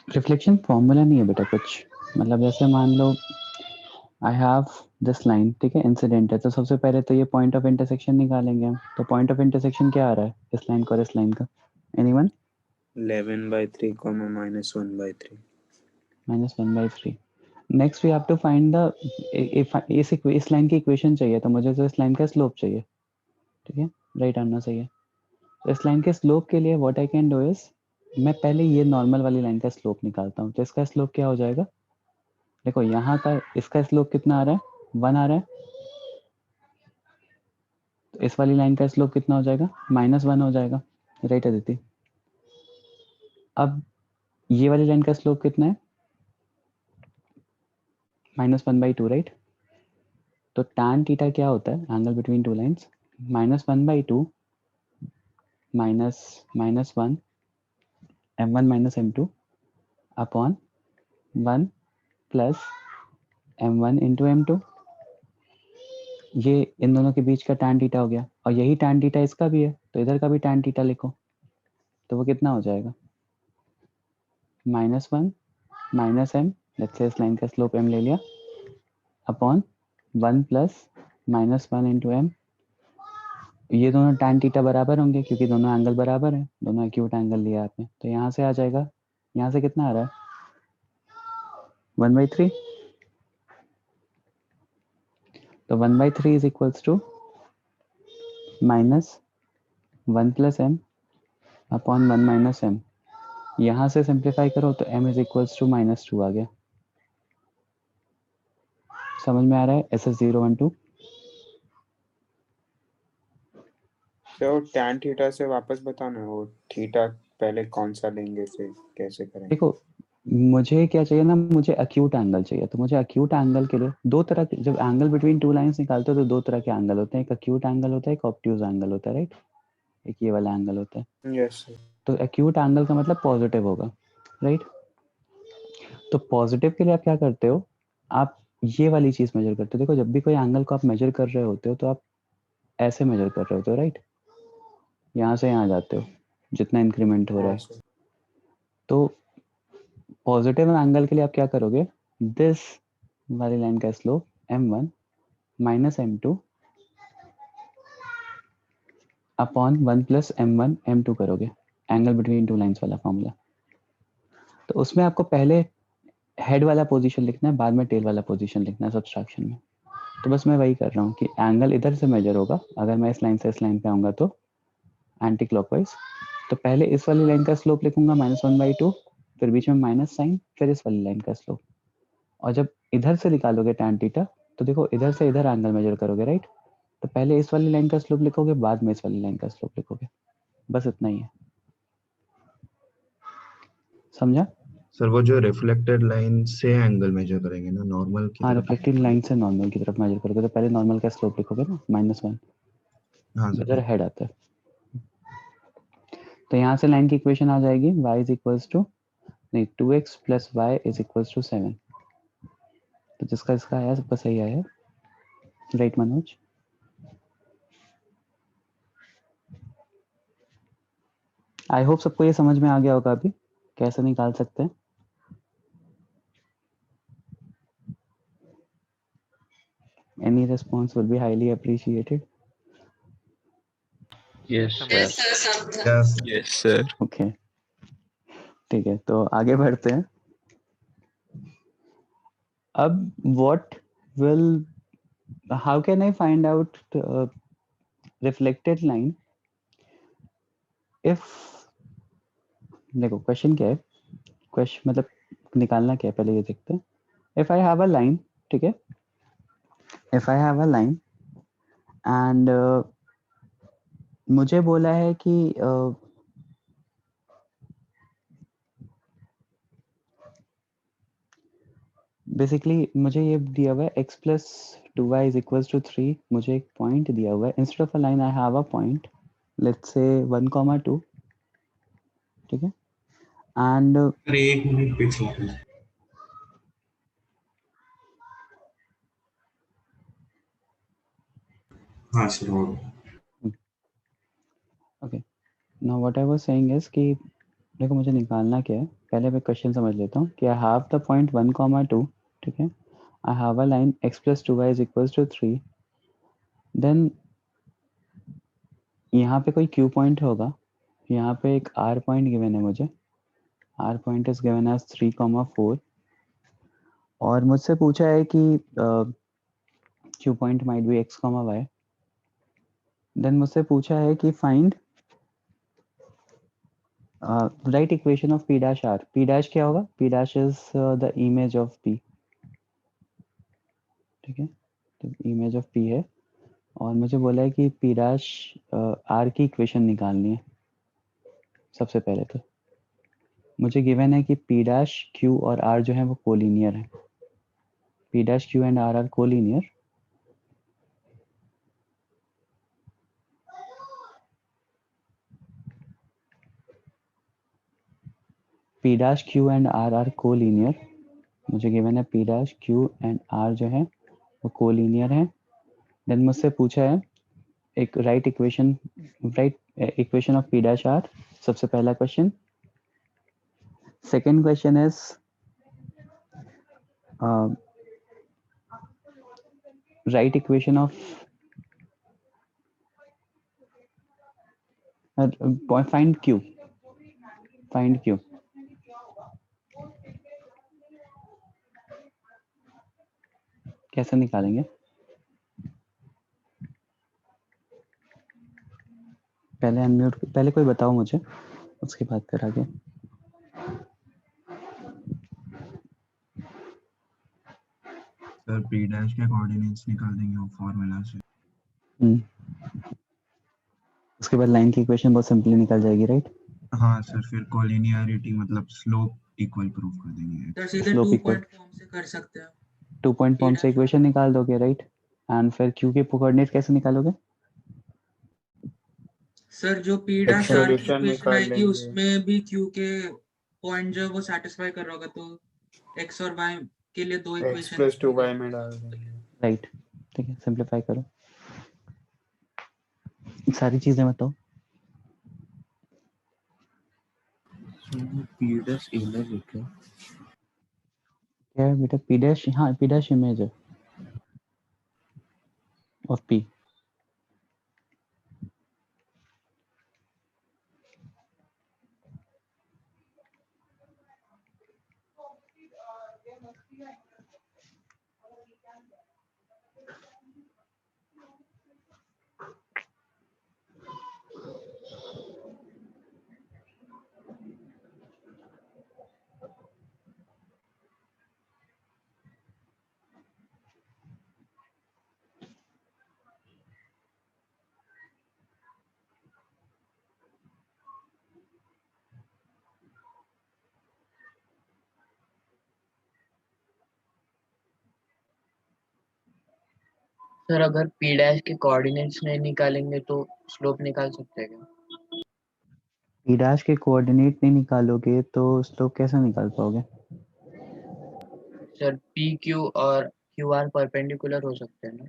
रिफ्लेक्शन फॉर्मूला नहीं है बेटा कुछ, मतलब जैसे मान लो आई हैव दिस लाइन, ठीक है, इंसिडेंट है, तो सबसे पहले तो ये पॉइंट ऑफ इंटरसेक्शन निकालेंगे हम। तो पॉइंट ऑफ इंटरसेक्शन क्या आ रहा है इस लाइन का और इस लाइन का, anyone? 11/3, -1/3। -1/3। Next we have to find the, इस लाइन की इक्वेशन चाहिए, तो मुझे तो इस लाइन का स्लोप चाहिए, ठीक है, राइट आना चाहिए। तो इस लाइन के स्लोप के लिए what I can do is, मैं पहले ये नॉर्मल वाली लाइन का स्लोप निकालता हूँ। तो इसका स्लोप क्या हो जाएगा, देखो यहाँ का इसका स्लोप कितना आ रहा है, 1 आ रहा है, तो इस वाली लाइन का स्लोप कितना हो जाएगा, -1 हो जाएगा, राइट अदिति? अब ये वाली लाइन का स्लोप कितना है, -1/2, राइट? तो tan थीटा क्या होता है, angle between two lines, -1/2 -1 m1 - m2 upon 1 plus m1 into m2। ये इन दोनों के बीच का tan थीटा हो गया, और यही tan थीटा इसका भी है, तो इधर का भी tan थीटा लिखो, तो वो कितना हो जाएगा, -1 -m, लेट्स से इस लाइन का स्लोप m ले लिया, अपॉन 1 प्लस -1 इंटू m। ये दोनों tan थीटा बराबर होंगे क्योंकि दोनों एंगल बराबर हैं, दोनों एक्यूट एंगल लिया आपने, तो यहाँ से आ जाएगा, यहाँ से कितना आ रहा है, 1/3। तो 1/3 is equals to -1 plus m upon 1 minus m। यहाँ से सिंप्लीफाई करो तो m इज इक्वल्स टू -2 आ गया। समझ में आ रहा है SS012? तो tan थीटा से वापस बताना, वो थीटा पहले कौन सा लेंगे, फिर कैसे करेंगे? देखो मुझे क्या चाहिए ना, मुझे एक्यूट एंगल चाहिए, तो मुझे एक्यूट एंगल के लिए दो तरह के, जब एंगल बिटवीन टू लाइंस निकालते हो तो दो तरह के एंगल होते हैं, एक एक्यूट एंगल होता है, एक ऑब्ट्यूज एंगल होता है, राइट? एक ये वाला एंगल होता है। Yes sir. तो एक्यूट एंगल का मतलब पॉजिटिव होगा, राइट? तो पॉजिटिव के लिए आप क्या करते हो, आप ये वाली चीज मेजर करते हो। देखो जब भी कोई एंगल को आप मेजर कर रहे होते हो तो आप ऐसे मेजर कर रहे होते हो, राइट? यहाँ से यहाँ जाते हो जितना इंक्रीमेंट हो रहा हाँ है। सर। तो पॉजिटिव एंगल के लिए आप क्या करोगे, दिस वाली लाइन का slope m1 - m2 upon 1 plus m1 m2 करोगे, एंगल बिटवीन टू लाइंस वाला फॉर्मूला। तो उसमें आपको पहले हेड वाला पोजीशन लिखना है, बाद में टेल वाला पोजीशन लिखना है सब्सट्रैक्शन में। तो बस मैं वही कर रहा हूँ कि एंगल इधर से मेजर होगा, अगर मैं इस लाइन से इस लाइन पे आऊँगा तो एंटी क्लॉकवाइज। तो पहले इस वाली लाइन का स्लोप लिखूंगा -1/2, फिर बीच में माइनस साइन, फिर इस वाली लाइन का स्लोप। और जब इधर से निकालोगे tan थीटा, तो देखो इधर से इधर एंगल मेजर करोगे, राइट। तो पहले इस वाली लाइन का स्लोप लिखोगे, बाद में इस वाली लाइन का स्लोप लिखोगे, बस इतना ही है। समझा? सर वो जो रिफ्लेक्टेड लाइन से एंगल मेजर करेंगे ना, नॉर्मल की हाँ, तरफ? रिफ्लेक्टेड लाइन से नॉर्मल की तरफ मेजर करोगे, तो पहले नॉर्मल का स्लोप लिखोगे ना -1, हाँ इधर सर। हेड आता है। तो यहाँ से लाइन की इक्वेशन आ जाएगी y इज इक्वल्स टू, नहीं 2x plus y is equals to 7। तो जिसका इसका आया सबका सही आया, राइट मनोज? आई होप सबको ये समझ में आ गया होगा अभी कैसे निकाल सकते हैं। Any response would be highly appreciated. Yes, sir. Yes, sir. Samdha. Yes. Yes, sir. Okay, ठीक है, तो आगे बढ़ते हैं। अब what will, how can I find out reflected line if, देखो क्वेश्चन क्या है, क्वेश्चन मतलब निकालना क्या है पहले ये देखते हैं। If I have a line, ठीक है, if I have a line and मुझे बोला है कि बेसिकली मुझे ये दिया हुआ है x plus 2y is equals to 3, मुझे एक पॉइंट दिया हुआ है, instead of a line I have a point, let's say 1,2, ठीक है, एंड अरे 1 मिनट पीछे। हाँ सर हो गया। Okay, now what I was saying is कि देखो मुझे निकालना क्या है, पहले मैं क्वेश्चन समझ लेता हूँ कि आई हैव द पॉइंट 1,2, ठीक है, I have a line x plus 2y is equals to 3, then यहाँ पे कोई q पॉइंट होगा, यहाँ पे एक r पॉइंट गिवन है मुझे, r point is given as 3,4, और मुझसे पूछा है कि q point might be x, y, then मुझसे पूछा है कि find right equation of p dash r। p dash क्या होगा? p dash is the image of p, ठीक है, तो इमेज ऑफ p है, और मुझे बोला है कि p डैश r की इक्वेशन निकालनी है। सबसे पहले तो मुझे गिवन है कि p डैश q और r जो है वो कोलिनियर है, p dash q and r are collinear, p dash q and r are collinear, मुझे गिवन है p dash q and r जो है वो कोलिनियर है। देन मुझसे पूछा है एक right equation of p dash r, सबसे पहला question. Second question is right equation of find q, find q। कैसे निकालेंगे? पहले अनम्यूट, पहले कोई बताओ मुझे, उसके बाद फिर आगे। सर p डैश के कोऑर्डिनेट्स निकाल देंगे वो फार्मूला से। उसके बाद लाइन की इक्वेशन बहुत सिंपली निकल जाएगी, राइट? हाँ सर, फिर कोलिनियरिटी मतलब स्लोप इक्वल प्रूफ कर देंगे। सर सीधे स्लोप 2 इक्वल, पॉइंट फॉर्म से कर सकते हैं। 2 पॉइंट फॉर्म से P इक्वेशन निकाल दोगे, राइट? एंड फिर q के कोऑर्डिनेट कैसे निकालोगे? सर जो p एक डैश r की सॉल्यूशन इक्वेशन निकाल आएगी लेंगे। उसमें भी q के पॉइंट जो है वो सेटिस्फाई कर रहा होगा, तो x और y के लिए 2 x इक्वेशन प्लस 2y में डाल देंगे। राइट, ठीक है, सिंपलीफाई करो, सारी चीजें बताओ। p डैश इमेज है क्या? क्या है बेटा? p डैश, हाँ p डैश इमेज है ऑफ p। सर अगर p डैश के कोऑर्डिनेट्स नहीं निकालेंगे तो स्लोप निकाल सकते हैं क्या? p डैश के कोऑर्डिनेट नहीं निकालोगे तो स्लोप कैसे निकाल पाओगे? सर p q और q r परपेंडिकुलर हो सकते हैं ना?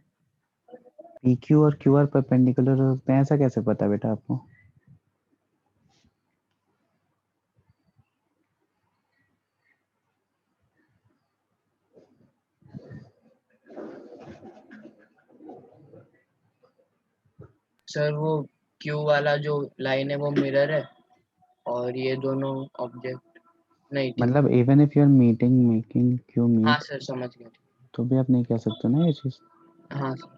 p q और q r परपेंडिकुलर हो सकते हैं, ऐसा कैसे पता है बेटा आपको? सर वो q वाला जो लाइन है वो मिरर है और ये दोनों ऑब्जेक्ट नहीं ठीक। मतलब even if you are making q हाँ मीट सर समझ गया। तो भी आप नहीं कह सकते ना ये चीज। हाँ सर।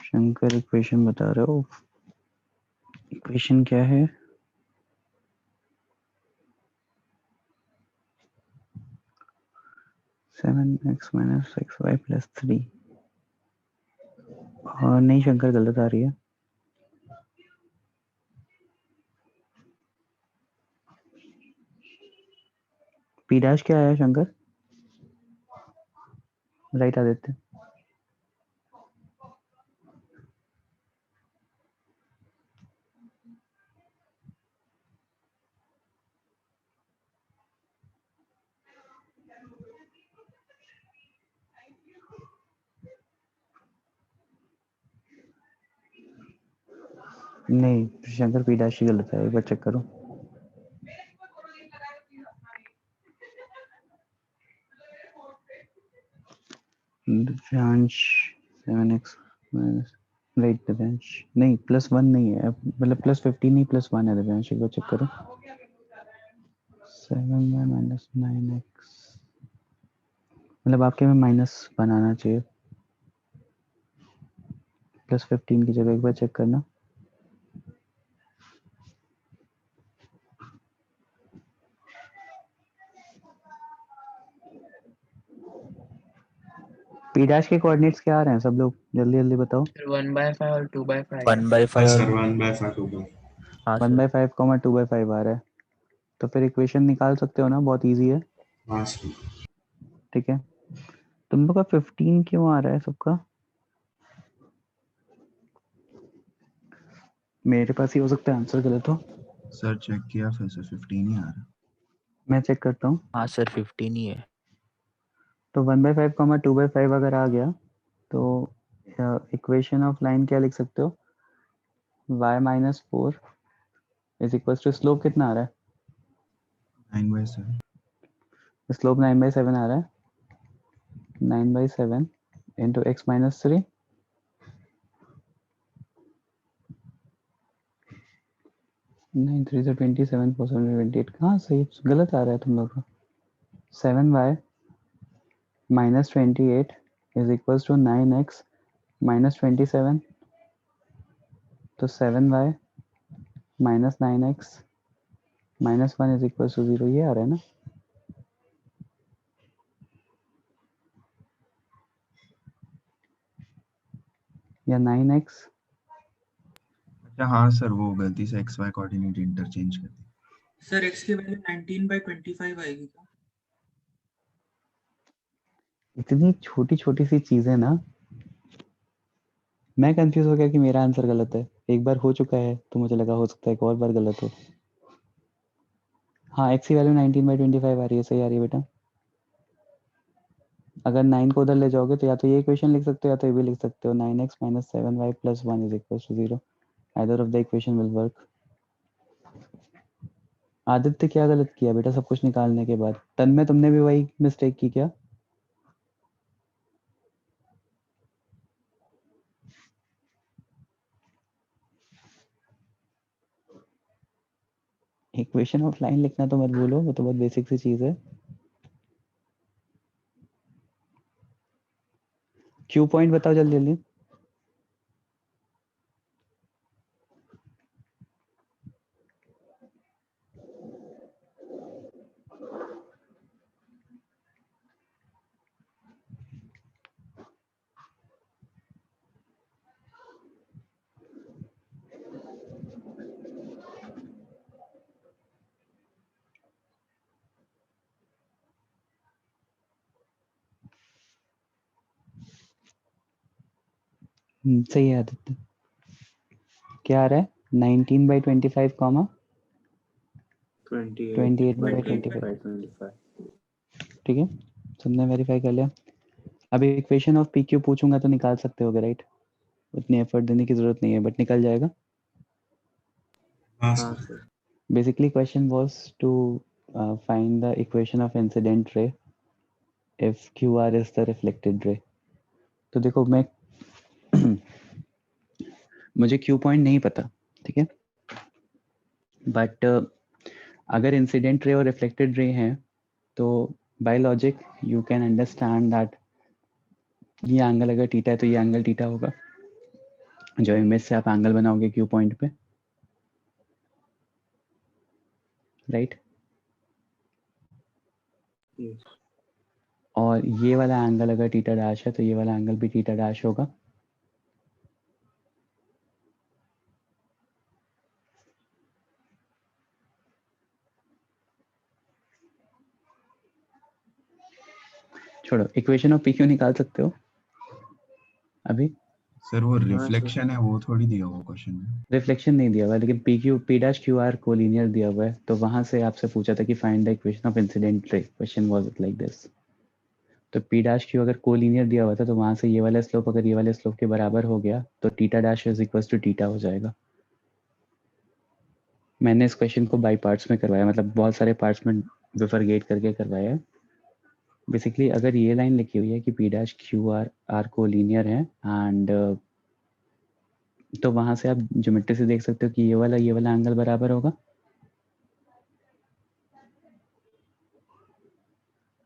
शंकर इक्वेशन बता रहे हो? इक्वेशन क्या है? Seven x minus six y plus 3। और नहीं शंकर, गलत आ रही है। p डैश क्या है शंकर? राइट आदित्य। नहीं शंकर, p डैश ही गलत है, एक बार चेक करो। Divyansh 7x minus right Divyansh, नहीं +1 नहीं है, मतलब +15 नहीं +1 है दिव्यांश, एक बार चेक करो। 7y माइनस 9x, मतलब आपके में माइनस बनाना चाहिए, +15 की जगह, एक बार चेक करना। p डैश के कोऑर्डिनेट्स क्या आ रहे हैं सब लोग, जल्दी जल्दी बताओ। 1/5 और 2/5। 1/5 सर 1/5 2/5। हाँ सर। 1/5 2/5 आ रहा है, तो फिर इक्वेशन निकाल सकते हो ना, बहुत इजी है। हाँ सर। ठीक है, तुम लोग का 15 क्यों आ रहा है सबका? मेरे पास ही हो सकता है आंसर गलत हो। सर चेक किया फिर से 15 ही आ रहा है। मैं चेक करता हूँ। हाँ सर 15 ही है। तो 1/5 2/5 अगर आ गया तो इक्वेशन ऑफ लाइन क्या लिख सकते हो? y minus 4 is equal to slope कितना आ रहा है? 9/7। स्लोप 9/7 आ रहा है, 9/7 इंटू एक्स माइनस 3, 9 3 से 27 4 7 28, कहाँ सही गलत आ रहा है तुम लोग का? 7y minus 28 is equal to 9x minus 27, तो 7y minus 9x minus 1 is equal to 0, ये आ रहा है ना? या 9x, अच्छा हाँ सर, वो गलती से XY कोऑर्डिनेट इंटरचेंज कर दी। सर x की वैल्यू 19/25 आएगी क्या? इतनी छोटी छोटी सी चीजें ना, मैं कंफ्यूज हो गया कि मेरा आंसर गलत है। एक बार हो चुका है तो मुझे लगा हो सकता है एक और बार गलत हो। हाँ, x की वैल्यू 19/25 आ रही है, सही आ रही है बेटा। अगर 9 को उधर ले जाओगे तो या तो ये इक्वेशन लिख सकते हो या तो ये भी लिख सकते हो, 9x minus 7y plus 1 is equal to 0। Either of the equation will work. Aditya क्या गलत किया बेटा सब कुछ निकालने के बाद? तन्मय तुमने भी वही मिस्टेक की क्या? इक्वेशन ऑफ लाइन लिखना तो मत भूलो, वो तो बहुत बेसिक सी चीज है। क्यू पॉइंट बताओ जल्दी जल्दी। सही है आदित्य। क्या आ रहा है? 19/25 कॉमा 28/25। ठीक है, सबने वेरीफाई कर लिया। अभी इक्वेशन ऑफ पी क्यू पूछूंगा तो निकाल सकते होगे, राइट? उतनी एफर्ट देने की जरूरत नहीं है, बट निकल जाएगा। हाँ हाँ sir. Sir. Basically question was to find the equation of incident ray if QR is the reflected ray. तो देखो मैं मुझे Q पॉइंट नहीं पता, ठीक है, बट अगर इंसिडेंट रे और रिफ्लेक्टेड रे हैं तो by logic you can understand that ये एंगल अगर थीटा है तो ये एंगल थीटा होगा। जो इमेज से आप एंगल बनाओगे Q पॉइंट पे, राइट? Yes. और ये वाला एंगल अगर थीटा डैश है तो ये वाला एंगल भी थीटा डैश होगा। छोड़ो, इक्वेशन ऑफ पी क्यू निकाल सकते हो अभी? सर वो हाँ सर। रिफ्लेक्शन है वो थोड़ी दिया हुआ क्वेश्चन में। रिफ्लेक्शन नहीं दिया हुआ है, लेकिन P Q P dash q are collinear दिया हुआ है, तो वहां से आपसे पूछा था कि find the equation of incident ray. Question was like this. तो पी डैश क्यू अगर कोलिनियर दिया हुआ था तो वहां से ये वाला स्लोप अगर ये वाले स्लोप के बराबर हो गया तो theta dash is equal to theta हो जाएगा। मैंने इस क्वेश्चन को बाई पार्ट्स में करवाया, मतलब बहुत सारे पार्ट्स में बिफरगेट करके करवाया है। बेसिकली अगर ये लाइन लिखी हुई है कि p dash q r are collinear है एंड तो वहां से आप ज्योमेट्री से देख सकते हो कि ये वाला एंगल बराबर होगा।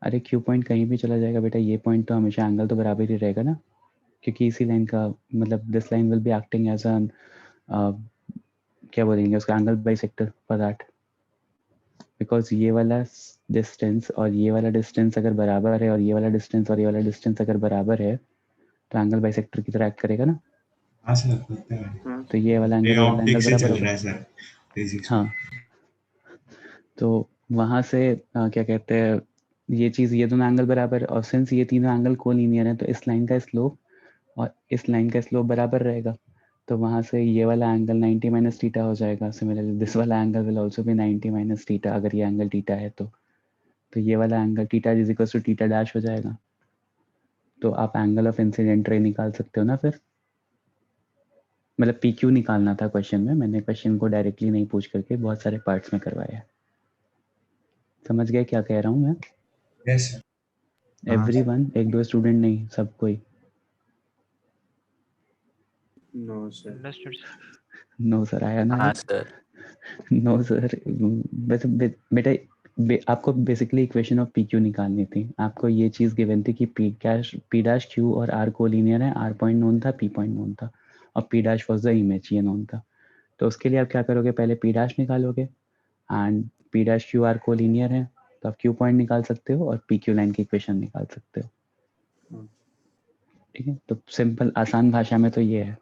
अरे क्यू पॉइंट कहीं भी चला जाएगा बेटा, ये पॉइंट तो हमेशा एंगल तो बराबर ही रहेगा ना, क्योंकि इसी लाइन का मतलब this line will be acting as an क्या बोलेंगे उसका, angle bisector for that, because ये वाला डिस्टेंस और ये वाला डिस्टेंस अगर बराबर है और ये वाला डिस्टेंस और ये वाला डिस्टेंस अगर बराबर है तो एंगल बाइसेक्टर की तरह एक्ट करेगा ना। हाँ सर होते हैं। हाँ तो ये वाला ये एंगल ये वाला एंगल ऑप्टिक्स से बराबर चल होगा। रहा है सर फिजिक्स में। हाँ, तो वहां से क्या कहते हैं, ये चीज, ये दोनों एंगल बराबर, और सिंस ये तीनों एंगल कोलिनियर है तो इस लाइन का स्लोप और इस लाइन का स्लोप बराबर रहेगा। तो वहां से ये वाला एंगल 90 माइनस थीटा हो जाएगा। सिमिलरली दिस वाला angle will also be 90 minus theta, अगर ये एंगल थीटा है तो ये वाला angle theta is equal to theta dash हो जाएगा। तो आप एंगल ऑफ इंसिडेंट रे निकाल सकते हो ना फिर। मतलब पी क्यू निकालना था क्वेश्चन में, मैंने क्वेश्चन को डायरेक्टली नहीं पूछ करके बहुत सारे पार्ट्स में करवाया है। समझ गए क्या कह रहा हूँ मैं? Yes sir. एवरीवन, एक दो स्टूडेंट नहीं, सब कोई? No sir. नो सर आया ना? हाँ सर। नो सर, बेटा आपको basically equation of p Q निकालनी थी। आपको ये चीज गिवन थी कि पी डैश क्यू और आर कोलिनियर है, आर पॉइंट नोन था, पी पॉइंट नोन था, और P dash was the image, ये नोन था। तो उसके लिए आप क्या करोगे, पहले पी डैश निकालोगे and P dash q are collinear है तो आप क्यू पॉइंट निकाल सकते हो और पी क्यू लाइन की इक्वेशन निकाल सकते हो। ठीक है, तो सिंपल आसान भाषा में तो ये है।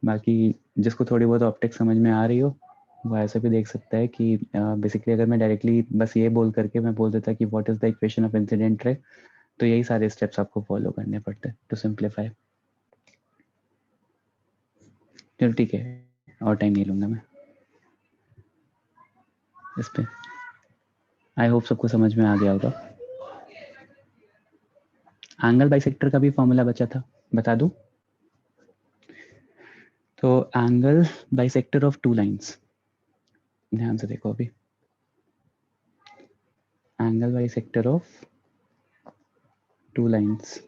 बाकी जिसको थोड़ी बहुत ऑप्टिक्स समझ में आ रही हो वो ऐसे भी देख सकता है कि बेसिकली अगर मैं डायरेक्टली बस ये बोल करके मैं बोल देता कि what is the equation of incident ray, तो यही सारे स्टेप्स आपको फॉलो करने पड़ते हैं टू सिंप्लीफाई। चलो ठीक है, और टाइम नहीं लूंगा मैं इस पे। आई होप सबको समझ में आ गया होगा। एंगल बाइसेक्टर का भी फॉर्मूला बचा था, बता दूं? तो angle bisector of two lines, ध्यान से देखो अभी। Angle bisector of two lines,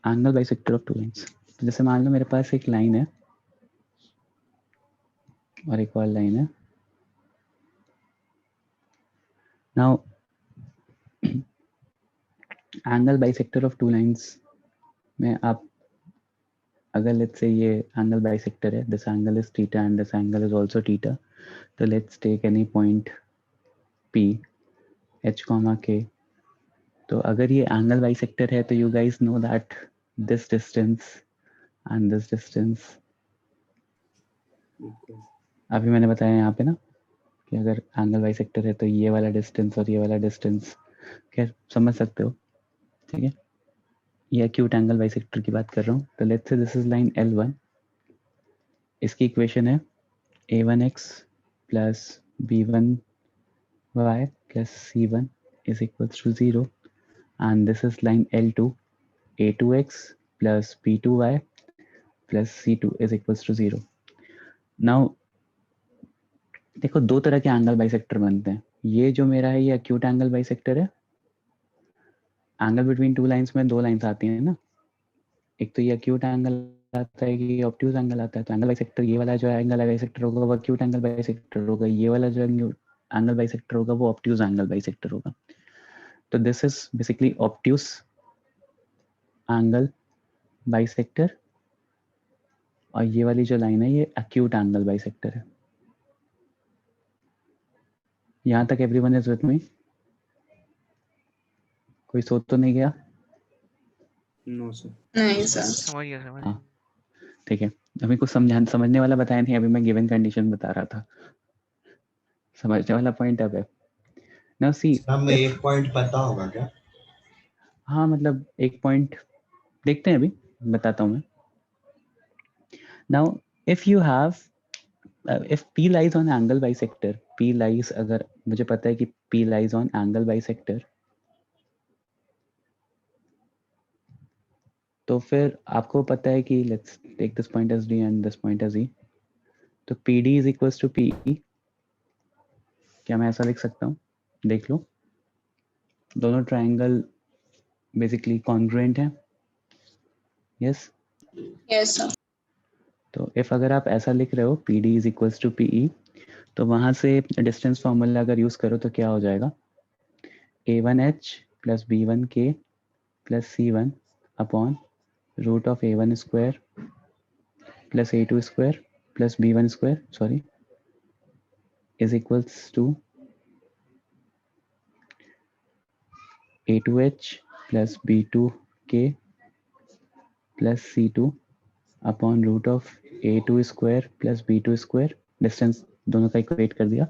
angle bisector of two lines. तो जैसे मान लो मेरे पास एक लाइन है और एक और लाइन है। Now angle bisector of two lines में आप अगर लेट्स से ये एंगल बाइसेक्टर है, this angle is theta and this angle is also theta, तो let's take any point P H, K। तो अगर ये एंगल बाइसेक्टर है तो you guys know that this distance and this distance, अभी मैंने बताया यहाँ पे ना कि अगर एंगल बाइसेक्टर है तो ये वाला डिस्टेंस और ये वाला डिस्टेंस, खैर समझ सकते हो, ठीक है। ये एक्यूट एंगल बाइसेक्टर की बात कर रहा हूँ। तो let's say this is line L1, इसकी इक्वेशन है a1x plus b1y plus c1 is equals to 0, and this is line L2, a2x plus b2y plus c2 is equals to 0. Now देखो दो तरह के एंगल बाइसेक्टर बनते हैं। ये जो मेरा है ये एक्यूट एंगल बाइसेक्टर है। एंगल बिटवीन टू लाइंस में दो लाइंस आती हैं ना, एक तो ये एक्यूट एंगल आता है कि ऑब्ट्यूज एंगल आता है। तो एंगल बाइसेक्टर ये वाला जो एंगल बाइसेक्टर होगा वो एक्यूट एंगल बाइसेक्टर होगा, ये वाला जो एंगल बाइसेक्टर होगा वो ऑब्ट्यूज एंगल बाइसेक्टर होगा। तो this is basically obtuse angle bisector, और ये वाली जो लाइन है ये एक्यूट एंगल बाइसेक्टर है। यहाँ तक एवरीवन इज विद मी? कोई सोच तो नहीं गया? No sir. नहीं सर। समझ गया समझ हाँ ठीक है, अभी कुछ समझने वाला बताया नहीं, अभी मैं गिवन कंडीशन बता रहा था। समझने वाला पॉइंट अब है। नाउ सी, हमें एक पॉइंट पता होगा क्या? हाँ मतलब एक पॉइंट देखते हैं, अभी बताता हूँ मैं। Now if you have if P lies on angle bisector, P lies, अगर मुझे पता है कि P lies on angle bisector, तो फिर आपको पता है कि let's take this point as D and this point as E, तो PD is equals to PE। क्या मैं ऐसा लिख सकता हूँ? देख लो, दोनों ट्राइंगल बेसिकली कॉन्ग्रुएंट हैं। Yes yes sir. तो इफ अगर आप ऐसा लिख रहे हो PD is equals to PE, तो वहां से डिस्टेंस फॉर्मूला अगर यूज करो तो क्या हो जाएगा? A1H plus B1K plus C1 upon root of A1 square plus A2 square plus B1 square sorry is equals to A2H plus B2K plus C2 upon root of A2 square plus B2 square. Distance दोनों का equate कर दिया।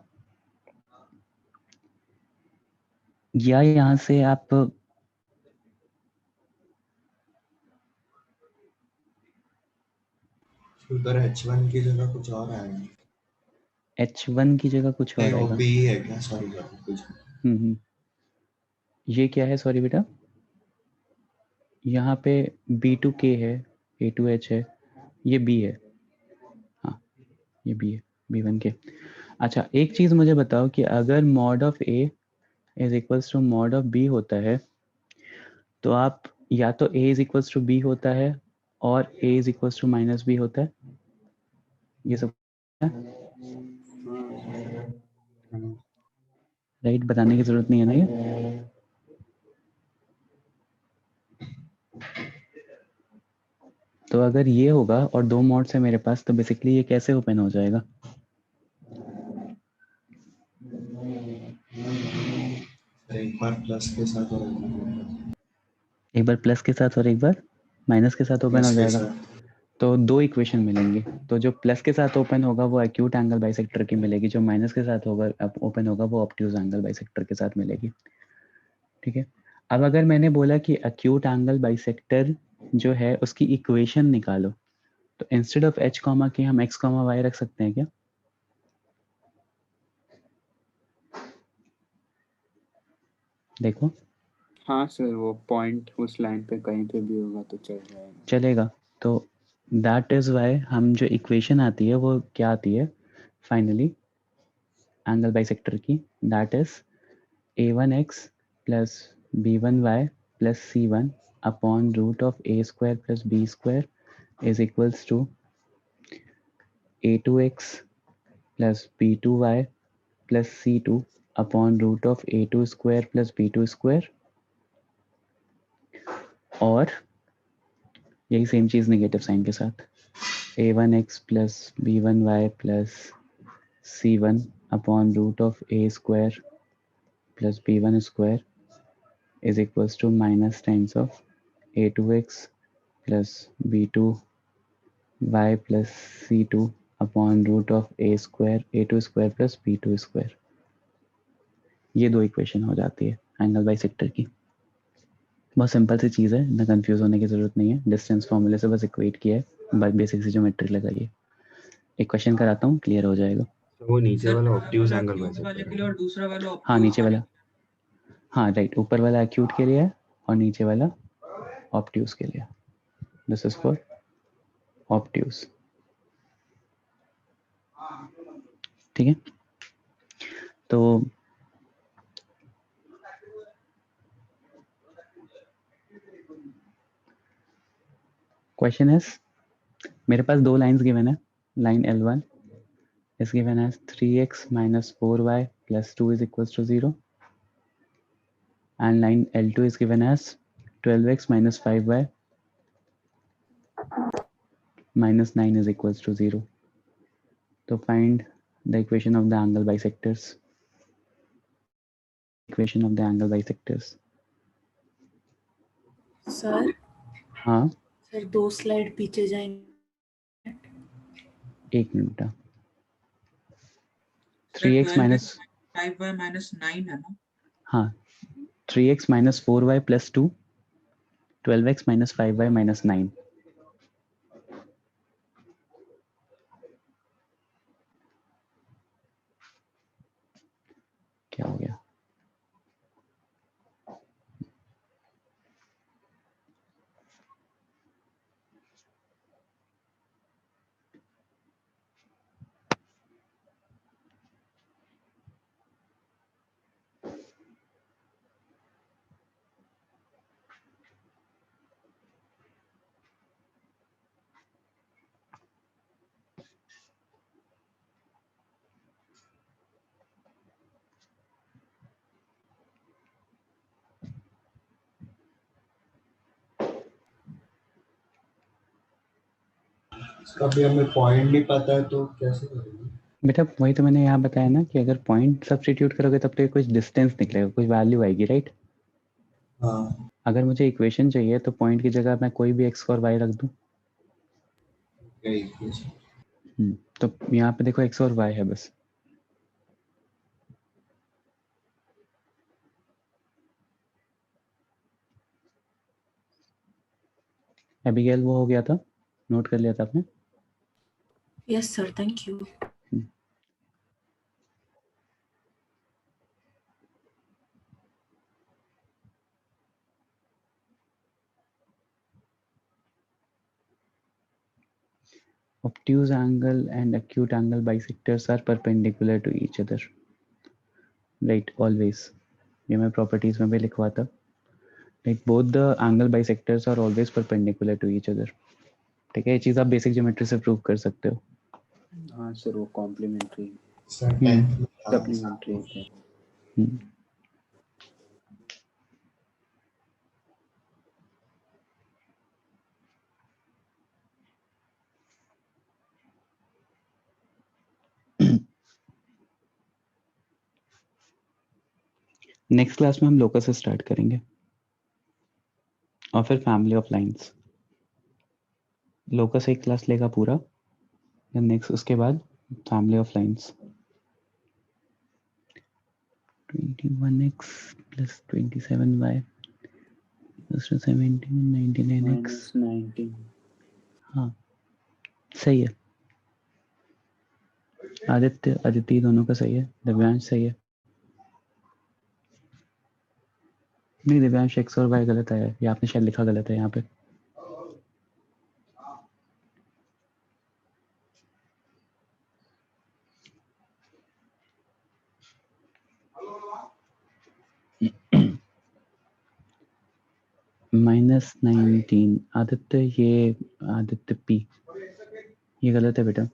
या यहाँ से आप उधर H1 की जगह कुछ और आएगा। H1 की जगह कुछ और नहीं, वो आएगा। B है क्या? सॉरी कुछ। ये क्या है? सॉरी बेटा, यहाँ पे B2K है, A2H है, ये B है। हाँ ये B है, B1K। अच्छा एक चीज मुझे बताओ कि अगर mod of A is equals to mod of B होता है, तो आप या तो A is equals to B होता है और A is equals to minus B होता है। ये सब राइट बताने की जरूरत नहीं है ना ये। तो अगर ये होगा और दो मॉड्स है मेरे पास, तो बेसिकली ये कैसे ओपन हो जाएगा? एक बार प्लस के साथ और एक बार प्लस के साथ और एक बार माइनस के साथ ओपन हो जाएगा। तो दो इक्वेशन मिलेंगी। तो जो प्लस के साथ ओपन होगा वो एक्यूट एंगल बाइसेक्टर की मिलेगी, जो माइनस के साथ होगा ओपन होगा वो ऑब्ट्यूज एंगल बाइसेक्टर के साथ मिलेगी। ठीक है, अब अगर मैंने बोला कि एक्यूट एंगल बाइसेक्टर जो है उसकी इक्वेशन निकालो, तो इंस्टेड ऑफ h कॉमा के हम x कॉमा y रख सकते हैं क्या? देखो हाँ सर, वो पॉइंट उस लाइन पे कहीं पे भी होगा तो चल जाएगा। चलेगा। तो दैट इज वाई हम जो इक्वेशन आती है वो क्या आती है फाइनली एंगल बाइसेक्टर की, that is a1x plus b1y plus c1 upon root of a square plus b square is equals to a2x plus b2y plus c2 upon root of a2 square plus b2 square, और यही same चीज negative sign के साथ a1x plus b1y plus c1 upon root of a square plus b1 square is equals to minus times of a2x plus b2y plus c2 upon root of a square a2 square plus b2 square। ये दो equation हो जाती है angle bisector की। बहुत simple सी चीज़ है, इतना confuse होने की ज़रूरत नहीं है। डिस्टेंस फॉर्मूले से बस इक्वेट किया है, बस बेसिक सी ज्योमेट्री लगाइए। एक क्वेश्चन कराता हूँ, क्लियर हो जाएगा। तो वो नीचे वाला ऑब्ट्यूज एंगल क्यूब बाइसेक्टर वाले के लिए और दूसरा वाला हाँ obtuse नीचे वाले वाला, हाँ राइट, ऊपर वाला एक्यूट के लिए है और नीचे वाला ऑब्ट्यूज के लिए। दिस इज फॉर ऑब्ट्यूज, ठीक है। तो क्वेश्चन है, मेरे पास दो लाइंस गिवन है। Line L1 is given as 3x minus 4y plus 2 is equals to 0, and line L2 is given as 12x minus 5y minus 9 is equals to 0. So find the equation of the angle bisectors. Equation of the angle bisectors. Sir हाँ sir 2 slide पीछे जाएंगे। एक minute. 3x minus 5y minus 9 है ना? हाँ 3x minus 4y plus 2, 12x minus 5y minus 9. क्या हो गया? कभी हमें पॉइंट नहीं पता है तो कैसे करेंगे? बेटा वही तो मैंने यहाँ बताया ना कि अगर पॉइंट सब्स्टिट्यूट करोगे तब तो कुछ डिस्टेंस निकलेगा, कुछ वैल्यू आएगी, राइट। हाँ अगर मुझे इक्वेशन चाहिए तो पॉइंट की जगह मैं कोई भी एक्स और वाई रख दूं। तो यहाँ पे देखो एक्स और वाई है बस। एबिगेल वो हो गया था, नोट कर लिया था आपने? Yes sir, thank you. Obtuse angle and acute angle bisectors are perpendicular to each other, right? Always. ये मैं properties में भी लिखवा था। Like both the angle bisectors are always perpendicular to each other. ठीक है, ये चीज आप बेसिक ज्योमेट्री से प्रूव कर सकते हो। हाँ सर, वो कॉम्प्लीमेंट्री हम्म। सप्लीमेंट्री है। नेक्स्ट क्लास में हम लोकस से स्टार्ट करेंगे और फिर फैमिली ऑफ लाइंस। लोकस एक क्लास लेगा पूरा, नेक्स्ट उसके बाद family of lines. 21x plus 27y plus 17 99x -19। हाँ सही है। आदित्य अदिति दोनों का सही है, दिव्यांश सही है। नहीं दिव्यांश एक्स और वाई गलत आया है, ये आपने शायद लिखा गलत है यहाँ पे। -19 आदित्य, ये आदित्य पी, ये गलत है बेटा।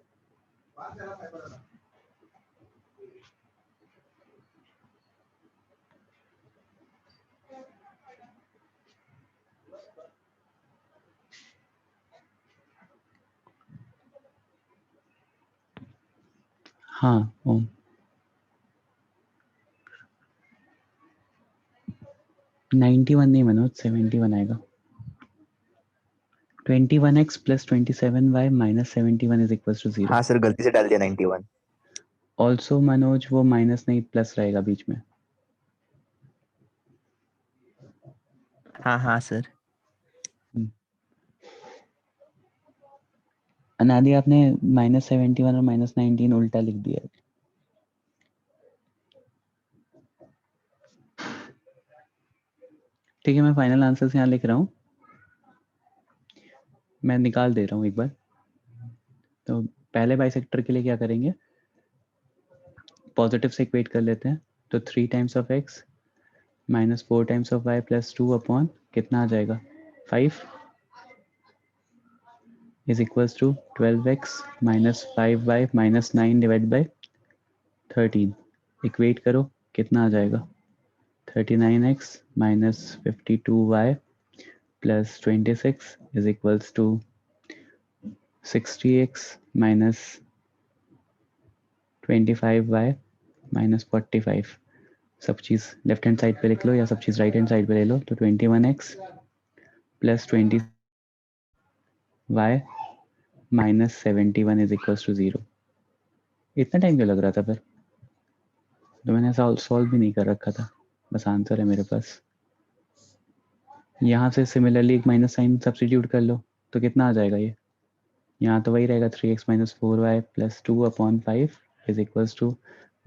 हाँ ओम 91 नहीं मनोज, 71 आएगा। 21x plus 27y minus 71 is equals to 0। हाँ सर, गलती से डाल दिया 91। ऑल्सो मनोज वो माइनस नहीं प्लस रहेगा बीच में। हाँ हाँ सर। अनादि आपने -71 और -19 उल्टा लिख दिया है। ठीक है, मैं फाइनल आंसर्स यहाँ लिख रहा हूँ, मैं निकाल दे रहा हूँ एक बार। तो पहले बाइसेक्टर के लिए क्या करेंगे, पॉजिटिव से इक्वेट कर लेते हैं। तो 3 times of x -4 times of y plus 2 upon कितना आ जाएगा 5 is equals to 12x -5y -9 divide by 13। Equate करो कितना आ जाएगा 39x -52y plus 26 is equals to 60x -25y -45। सब चीज़ लेफ्ट हैंड साइड पे लिख लो या सब चीज़ राइट हैंड साइड पे ले लो। तो 21x plus 20y -71 is equals to 0। इतना टाइम क्यों लग रहा था फिर? तो मैंने सॉल्व भी नहीं कर रखा था, बस आंसर है मेरे पास। यहाँ से सिमिलरली एक माइनस साइन सब्स्टिट्यूट कर लो तो कितना आ जाएगा ये, यहाँ तो वही रहेगा 3x -4y plus 2 upon 5 is equals to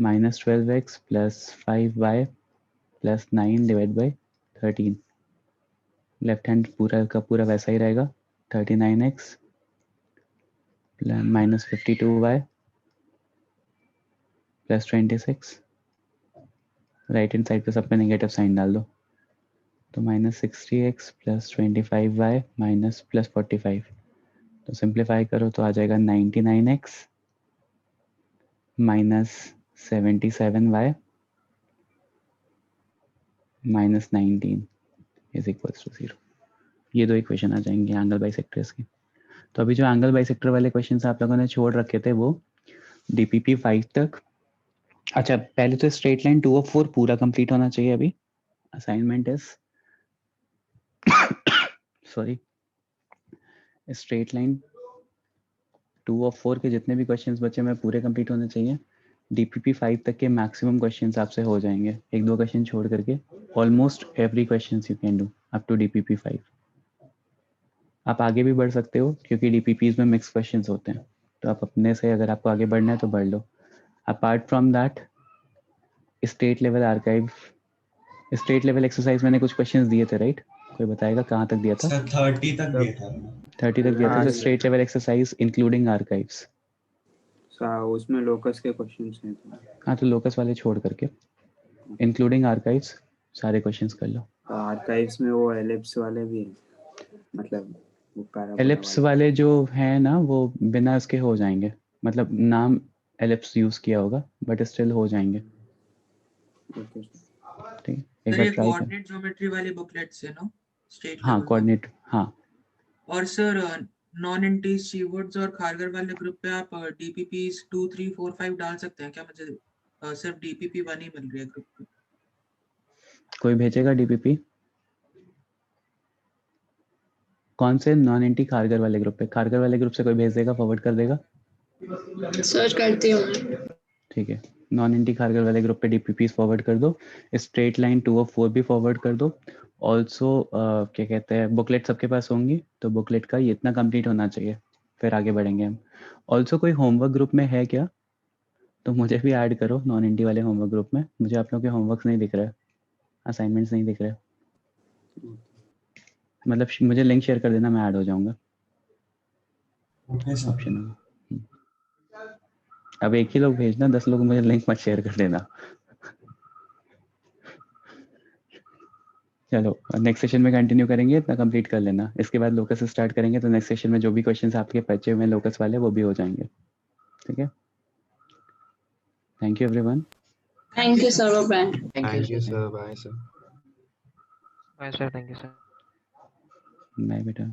-12x plus 5y plus 9 divide by 13। Left hand पूरा का पूरा वैसा ही रहेगा 39x -52y plus 26। Right hand side पे सब पे नेगेटिव साइन डाल दो। तो -60x plus 25y minus plus 45। तो सिंप्लीफाई करो तो आ जाएगा 99x -77y -19 is equals to 0। ये दो इक्वेशन आ जाएंगे एंगल बाइसेक्टर्स की। तो अभी जो एंगल बाइसेक्टर वाले क्वेश्चंस आप लोगों ने छोड़ रखे थे वो DPP 5 तक। अच्छा, पहले तो स्ट्रेट लाइन 2 ऑफ 4 पूरा कंप्लीट होना चाहिए। अभी assignment is sorry, straight line 2 of 4 के जितने भी क्वेश्चंस बचे मैं पूरे कंप्लीट होने चाहिए। DPP 5 तक के मैक्सिमम क्वेश्चंस आपसे हो जाएंगे, एक दो क्वेश्चन छोड़ करके। Almost every question you can do up to DPP 5। आप आगे भी बढ़ सकते हो क्योंकि DPPs में मिक्स क्वेश्चंस होते हैं, तो आप अपने से अगर आपको आगे बढ़ना है तो बढ़ लो। Apart from that state level archive, state level exercise मैंने कुछ क्वेश्चंस दिए थे राइट? कोई बताएगा कहाँ तक दिया था? सर 30 तक दिया था। 30 तक दिया था। तो state level exercise including archives. उसमें लोकस के क्वेश्चंस हैं। हाँ, तो लोकस वाले छोड़ करके इंक्लूडिंग आर्काइव्स सारे क्वेश्चंस कर लो। आर्काइव्स में वो एलिप्स वाले भी हैं, मतलब वो पैराबोला एलिप्स वाले जो हैं ना वो बिना इसके हो जाएंगे, मतलब नाम एलिप्स यूज किया होगा बट स्टिल हो जाएंगे। ठीक, एक सर बार ये ट्राई कर। कोऑर्डिनेट ज्योमेट्री वाली बुकलेट से ना स्टेट हाँ लेवल कोऑर्डिनेट, हाँ। और सर नॉन इंटीज शीवर्ड्स और खारगर वाले ग्रुप पे आप DPPs 2 3 4 5 डाल सकते हैं क्या? मुझे सिर्फ DPP 1 ही मिल रही है ग्रुप पे। कोई भेजेगा DPP? कौन से? नॉन एंटी खारगर वाले ग्रुप पे? खारगर वाले ग्रुप से कोई भेज देगा, फॉरवर्ड कर देगा? सर्च करती हूँ। ठीक है, नॉन एंटी खारगर वाले ग्रुप पे DPPs फॉरवर्ड कर दो। स्ट्रेट लाइन 2 और 4 भी फॉरवर्ड कर दो। ऑल्सो क्या कहते हैं, बुकलेट सबके पास होंगी तो बुकलेट का ये इतना कंप्लीट होना चाहिए, फिर आगे बढ़ेंगे हम। ऑल्सो कोई होमवर्क ग्रुप में है क्या? तो मुझे भी ऐड करो नॉन एंटी वाले होमवर्क ग्रुप में। मुझे आप लोगों के होमवर्क नहीं दिख रहे, असाइनमेंट्स नहीं दिख रहे। मतलब मुझे लिंक शेयर कर देना, मैं ऐड हो जाऊंगा। ऑप्शन होगा। अब एक ही लोग भेजना, 10 लोग मुझे लिंक मत शेयर कर देना। चलो नेक्स्ट सेशन में कंटिन्यू करेंगे, इतना कंप्लीट कर लेना। इसके बाद लोकस से स्टार्ट करेंगे तो नेक्स्ट सेशन में जो भी क्वेश्चंस आपके बचे हुए हैं लोकस वाले वो भी हो जाएंगे। ठीक है, thank you everyone. Thank you sir, bye. Thank you sir, bye sir. Bye sir, thank you sir. Bye बेटा।